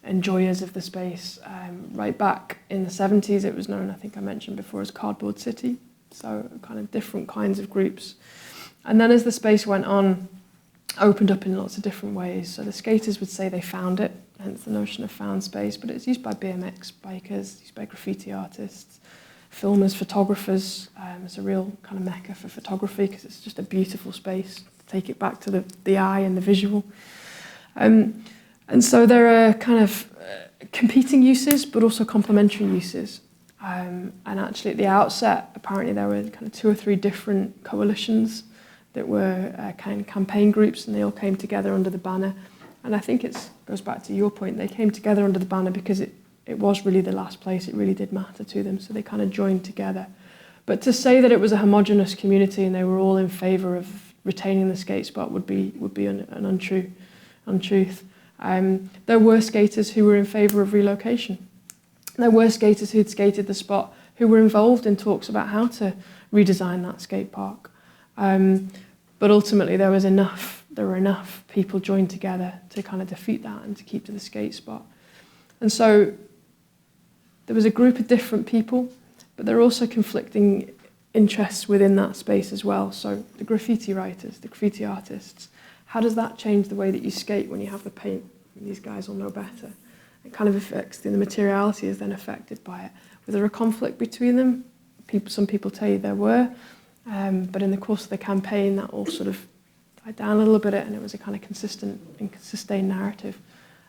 enjoyers of the space. Right back in the 70s, it was known, I think I mentioned before, as Cardboard City. So kind of different kinds of groups. And then as the space went on, opened up in lots of different ways. So the skaters would say they found it, hence the notion of found space, but it's used by BMX bikers, used by graffiti artists, filmers, photographers. It's a real kind of mecca for photography, because it's just a beautiful space to take it back to the eye and the visual. And so there are kind of competing uses, but also complementary uses. And actually at the outset, apparently there were kind of 2 or 3 different coalitions that were kind of campaign groups, and they all came together under the banner. And I think it goes back to your point, they came together under the banner because it was really the last place, it really did matter to them, so they kind of joined together. But to say that it was a homogenous community and they were all in favour of retaining the skate spot would be an untruth. There were skaters who were in favour of relocation. There were skaters who'd skated the spot who were involved in talks about how to redesign that skate park. But ultimately there were enough people joined together to kind of defeat that and to keep to the skate spot. And so there was a group of different people, but there are also conflicting interests within that space as well. So the graffiti writers, the graffiti artists, how does that change the way that you skate when you have the paint? These guys will know better. It kind of affects, the materiality is then affected by it. Was there a conflict between them? Some people tell you there were, but in the course of the campaign, that all sort of died down a little bit, and it was a kind of consistent and sustained narrative.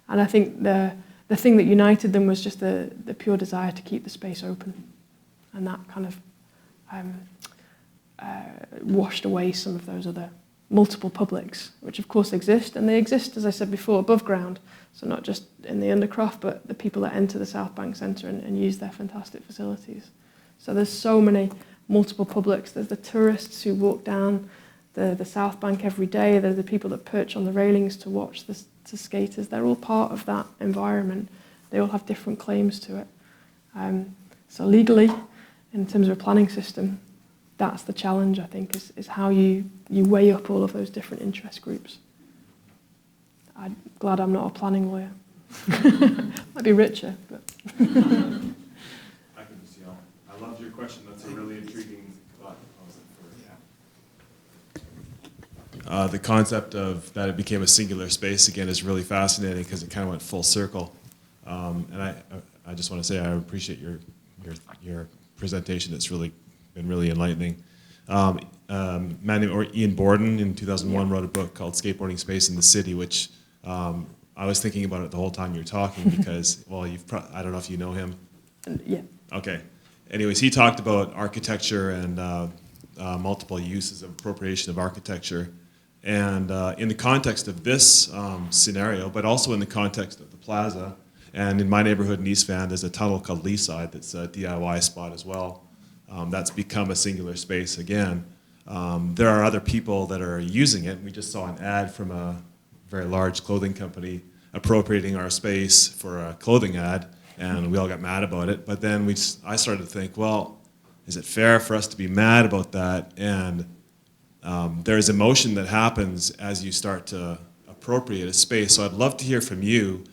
And I think the thing that united them was just the pure desire to keep the space open, and that kind of washed away some of those other multiple publics, which of course exist, and they exist, as I said before, above ground. So not just in the Undercroft, but the people that enter the South Bank Centre and use their fantastic facilities. So there's so many multiple publics. There's the tourists who walk down the South Bank every day. There's the people that perch on the railings to watch the skaters. They're all part of that environment. They all have different claims to it. So legally, in terms of a planning system, that's the challenge, I think, is how you weigh up all of those different interest groups. I'm glad I'm not a planning lawyer. Might be richer, but... I can just yell. I loved your question. That's a really intriguing thought. The concept of that it became a singular space again is really fascinating because it kind of went full circle. And I just want to say I appreciate your presentation. It's really been really enlightening. A man named Ian Borden in 2001 wrote a book called Skateboarding Space in the City, which I was thinking about it the whole time you were talking because, well, I don't know if you know him. Yeah. Okay. Anyways, he talked about architecture and multiple uses of appropriation of architecture. And in the context of this scenario, but also in the context of the plaza, and in my neighborhood in East Van, there's a tunnel called Leaside that's a DIY spot as well. That's become a singular space again. There are other people that are using it. We just saw an ad from a very large clothing company appropriating our space for a clothing ad, and we all got mad about it. But then I started to think, well, is it fair for us to be mad about that? And there's emotion that happens as you start to appropriate a space. So I'd love to hear from you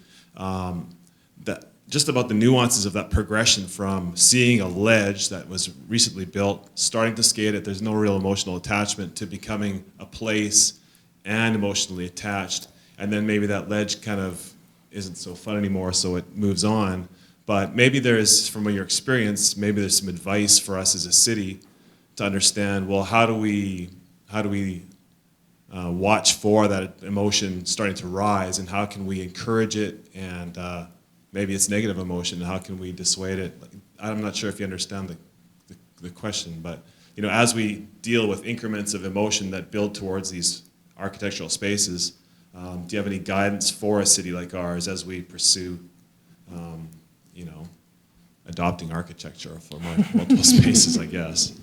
just about the nuances of that progression from seeing a ledge that was recently built, starting to skate it, there's no real emotional attachment, to becoming a place and emotionally attached. And then maybe that ledge kind of isn't so fun anymore, so it moves on. But maybe there's, from your experience, maybe there's some advice for us as a city to understand, well, how do we watch for that emotion starting to rise, and how can we encourage it, and maybe it's negative emotion, and how can we dissuade it? I'm not sure if you understand the question, but as we deal with increments of emotion that build towards these architectural spaces, do you have any guidance for a city like ours as we pursue adopting architecture for multiple spaces, I guess?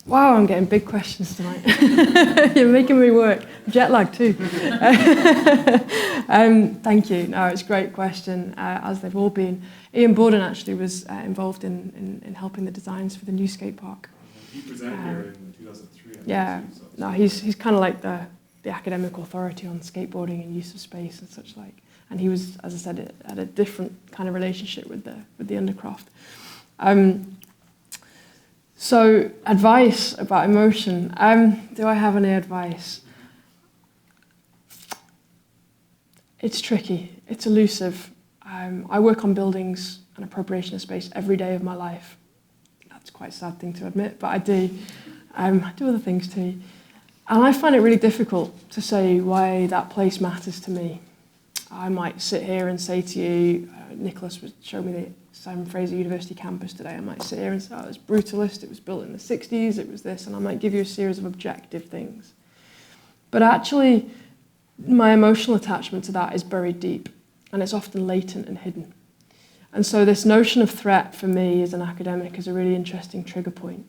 Wow, I'm getting big questions tonight. You're making me work. Jet lag too. Thank you. No, it's a great question, as they've all been. Ian Borden actually was involved in helping the designs for the new skate park. He presented here in 2003. Yeah, no, he's kind of like the academic authority on skateboarding and use of space and such like. And he was, as I said, had a different kind of relationship with the Undercroft. So, advice about emotion. Do I have any advice? It's tricky. It's elusive. I work on buildings and appropriation of space every day of my life. That's quite a sad thing to admit, but I do. I do other things too. And I find it really difficult to say why that place matters to me. I might sit here and say to you, Nicholas showed me the Simon Fraser University campus today. I might sit here and say, oh, it was brutalist, it was built in the 60s, it was this, and I might give you a series of objective things. But actually, my emotional attachment to that is buried deep, and it's often latent and hidden. And so this notion of threat for me as an academic is a really interesting trigger point,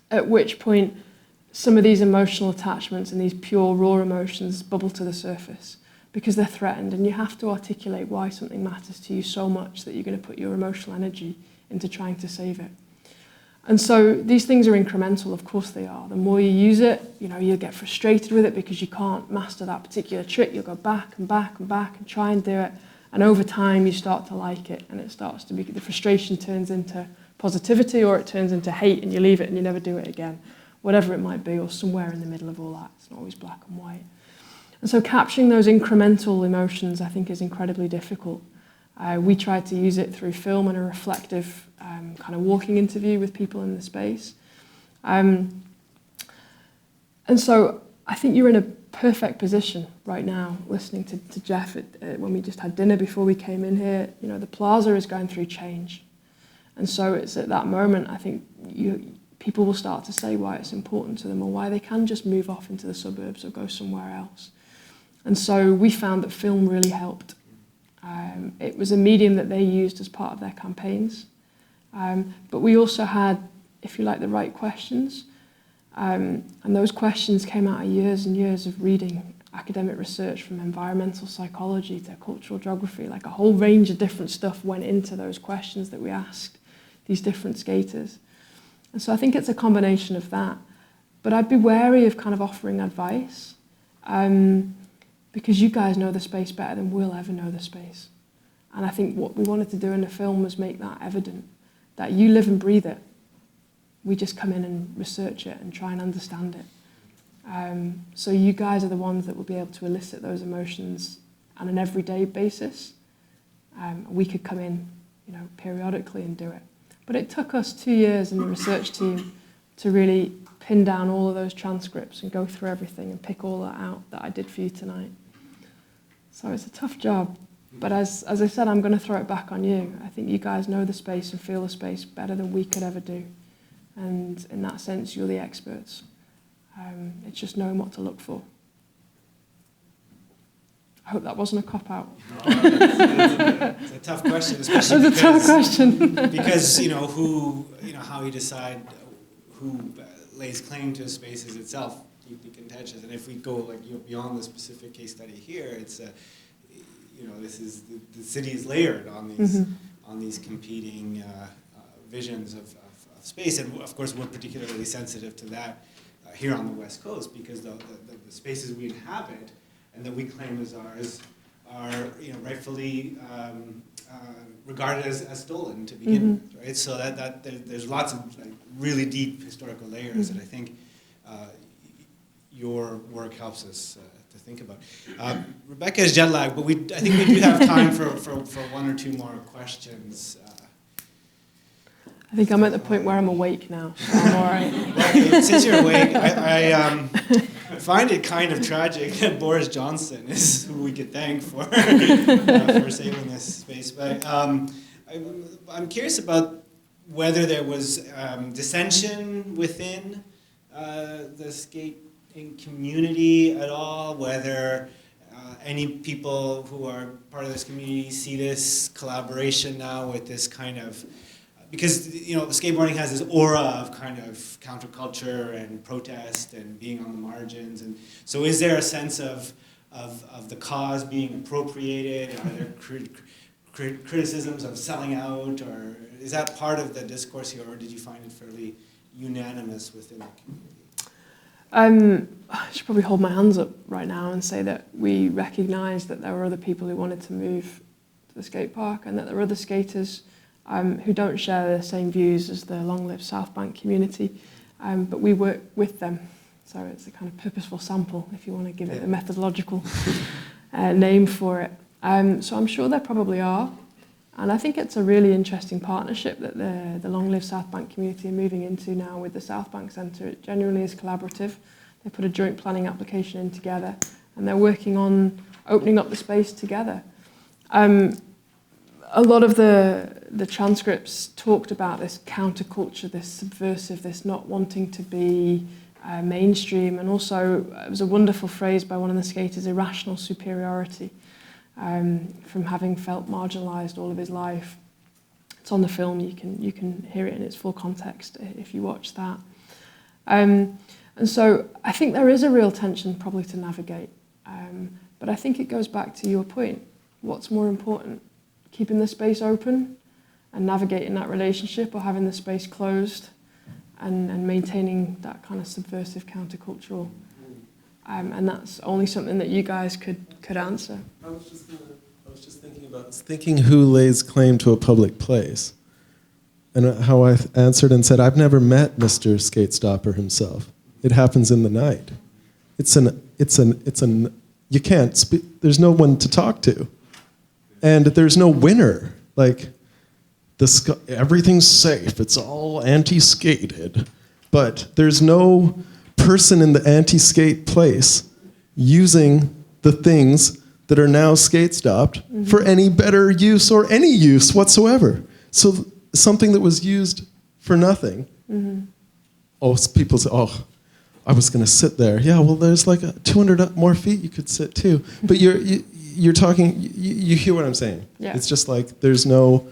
at which point some of these emotional attachments and these pure raw emotions bubble to the surface because they're threatened, and you have to articulate why something matters to you so much that you're going to put your emotional energy into trying to save it. And so these things are incremental, of course they are. The more you use it, you'll get frustrated with it because you can't master that particular trick. You'll go back and back and back and try and do it. And over time, you start to like it, and it starts to be, the frustration turns into positivity, or it turns into hate, and you leave it and you never do it again. Whatever it might be, or somewhere in the middle of all that. It's not always black and white. And so capturing those incremental emotions, I think, is incredibly difficult. We tried to use it through film and a reflective kind of walking interview with people in the space. And so I think you're in a perfect position right now, listening to Jeff when we just had dinner before we came in here. You know, the plaza is going through change. And so it's at that moment, I think, people will start to say why it's important to them or why they can just move off into the suburbs or go somewhere else. And so we found that film really helped. It was a medium that they used as part of their campaigns. But we also had, if you like, the right questions. And those questions came out of years and years of reading academic research from environmental psychology to cultural geography. Like a whole range of different stuff went into those questions that we asked these different skaters. And so I think it's a combination of that. But I'd be wary of kind of offering advice because you guys know the space better than we'll ever know the space. And I think what we wanted to do in the film was make that evident, that you live and breathe it. We just come in and research it and try and understand it. So you guys are the ones that will be able to elicit those emotions on an everyday basis. We could come in, you know, periodically and do it. But it took us 2 years in the research team to really pin down all of those transcripts and go through everything and pick all that out that I did for you tonight. So it's a tough job. But as I said, I'm going to throw it back on you. I think you guys know the space and feel the space better than we could ever do. And in that sense, you're the experts. It's just knowing what to look for. I hope that wasn't a cop-out. No, it's a tough question, especially It's a tough question. because, you know, how you decide who lays claim to a space is itself deeply contentious. And if we go beyond the specific case study here, it's this is the city is layered on these competing visions of space, and of course we're particularly sensitive to that here on the West Coast because the spaces we inhabit and that we claim as ours are rightfully regarded as stolen to begin with, right? So that there's lots of really deep historical layers that I think your work helps us to think about. Rebecca is jet lagged, but I think we do have time for one or two more questions. I think I'm at the point where I'm awake now, so I'm all right. Well, since you're awake, I find it kind of tragic that Boris Johnson is who we could thank for saving this space. But I'm curious about whether there was dissension within the skating community at all, whether any people who are part of this community see this collaboration now with this kind of, because skateboarding has this aura of kind of counterculture and protest and being on the margins, and so is there a sense of the cause being appropriated? Are there criticisms of selling out, or is that part of the discourse here, or did you find it fairly unanimous within the community? I should probably hold my hands up right now and say that we recognised that there were other people who wanted to move to the skate park and that there were other skaters who don't share the same views as the Long Live South Bank community, but we work with them. So it's a kind of purposeful sample, if you want to give it a methodological name for it. So I'm sure there probably are. And I think it's a really interesting partnership that the Long Live South Bank community are moving into now with the South Bank Centre. It genuinely is collaborative. They put a joint planning application in together and they're working on opening up the space together. A lot of the transcripts talked about this counterculture, this subversive, this not wanting to be mainstream, and also it was a wonderful phrase by one of the skaters, irrational superiority, from having felt marginalised all of his life. It's on the film, you can hear it in its full context if you watch that. And so I think there is a real tension probably to navigate, but I think it goes back to your point. What's more important? Keeping the space open and navigating that relationship, or having the space closed and maintaining that kind of subversive countercultural, and that's only something that you guys could answer. I was just thinking who lays claim to a public place, and how I answered and said, I've never met Mr. Skate Stopper himself. It happens in the night. It's you can't there's no one to talk to. And there's no winner. Like, everything's safe. It's all anti-skated. But there's no person in the anti-skate place using the things that are now skate-stopped for any better use or any use whatsoever. So something that was used for nothing. Oh, people say, oh, I was going to sit there. Yeah, well, there's like 200 more feet you could sit too. But you're talking, you hear what I'm saying. Yeah. It's just like there's no,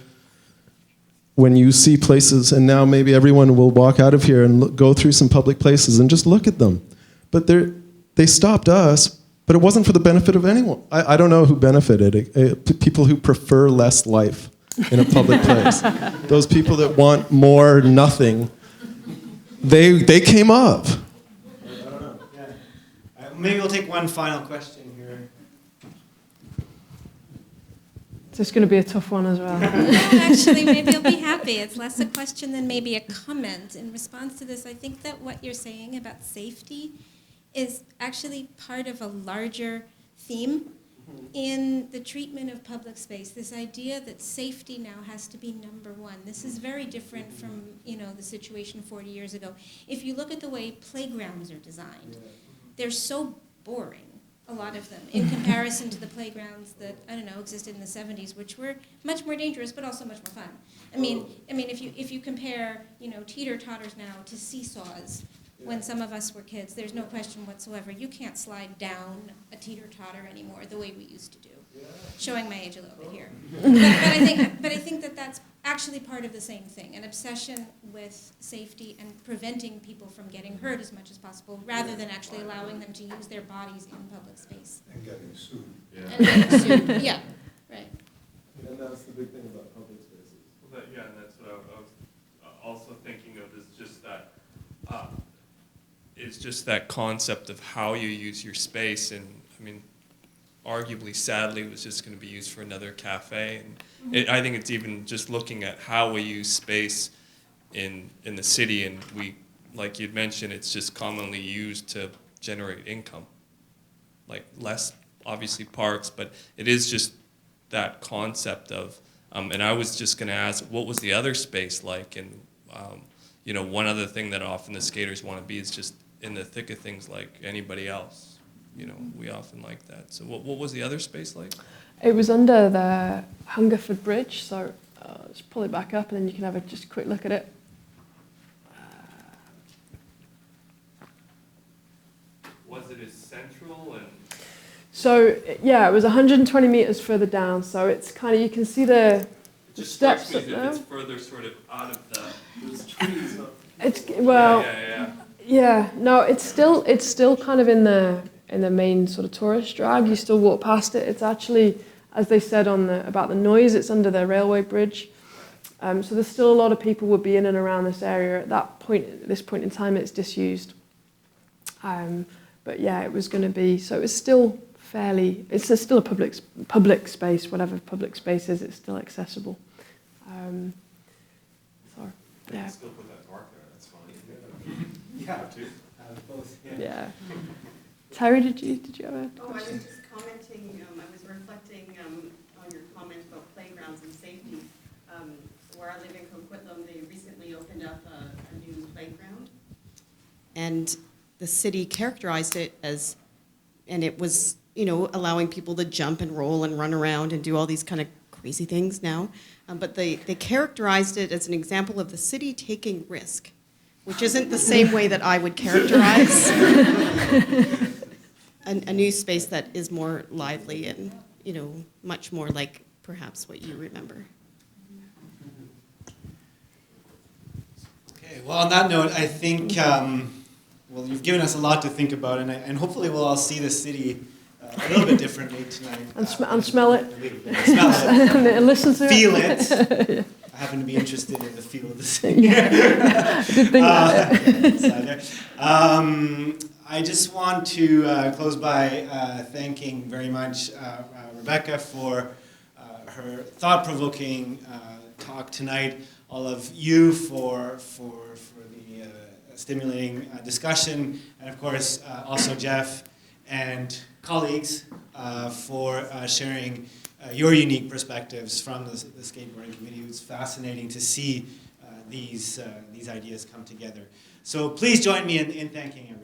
when you see places, and now maybe everyone will walk out of here and go through some public places and just look at them. But they stopped us, but it wasn't for the benefit of anyone. I don't know who benefited. People who prefer less life in a public place. Those people that want more nothing, they came up. I don't know. Yeah. Maybe we'll take one final question here. It's going to be a tough one as well. Actually, maybe you'll be happy. It's less a question than maybe a comment. In response to this, I think that what you're saying about safety is actually part of a larger theme in the treatment of public space. This idea that safety now has to be number one. This is very different from, the situation 40 years ago. If you look at the way playgrounds are designed, they're so boring. A lot of them, in comparison to the playgrounds that existed in the 70s, which were much more dangerous, but also much more fun. I mean, if you compare, teeter-totters now to seesaws, when some of us were kids, there's no question whatsoever. You can't slide down a teeter-totter anymore the way we used to do. Showing my age a little bit here, but I think that that's actually part of the same thing: an obsession with safety and preventing people from getting hurt as much as possible, rather than actually allowing them to use their bodies in public space. And getting sued. And getting sued. Yeah, right. And that's the big thing about public spaces. Well, and that's what I was also thinking of, is just that. It's just that concept of how you use your space, and arguably, sadly, it was just going to be used for another cafe. And I think it's even just looking at how we use space in the city, and we, like you'd mentioned, it's just commonly used to generate income. Like less, obviously, parks, but it is just that concept of, and I was just going to ask, what was the other space like? And, one other thing that often the skaters want to be is just in the thick of things like anybody else. We often like that. So what was the other space like? It was under the Hungerford Bridge, so just pull it back up and then you can have just a quick look at it. Was it as central? So, yeah, it was 120 metres further down, so it's kind of, you can see the steps up there. It's further sort of out of those trees. It's, well, no, it's still kind of in the main sort of tourist drag. You still walk past it. It's actually, as they said about the noise, it's under the railway bridge. So there's still a lot of people would be in and around this area at this point in time. It's disused. But yeah, it was going to be, so it's still still a public space, whatever public space is, it's still accessible. Sorry. Yeah. Still put that mark there. That's fine. Yeah. Both. Yeah. Terry, did you have a question? I was just commenting, I was reflecting on your comment about playgrounds and safety. Where I live in Coquitlam, they recently opened up a new playground. And the city characterized it as, and it was, allowing people to jump and roll and run around and do all these kind of crazy things now. But they characterized it as an example of the city taking risk, which isn't the same way that I would characterize a new space that is more lively and, much more like perhaps what you remember. Okay, well, on that note, I think, you've given us a lot to think about, and hopefully we'll all see the city a little bit differently tonight. And smell it. Smell it. And listen to Feel it. it. I happen to be interested in the feel of the city. Good thing about it. I just want to close by thanking very much Rebecca for her thought-provoking talk tonight, all of you for the stimulating discussion, and of course also Jeff and colleagues for sharing your unique perspectives from the skateboarding community. It was fascinating to see these ideas come together. So please join me in thanking everyone.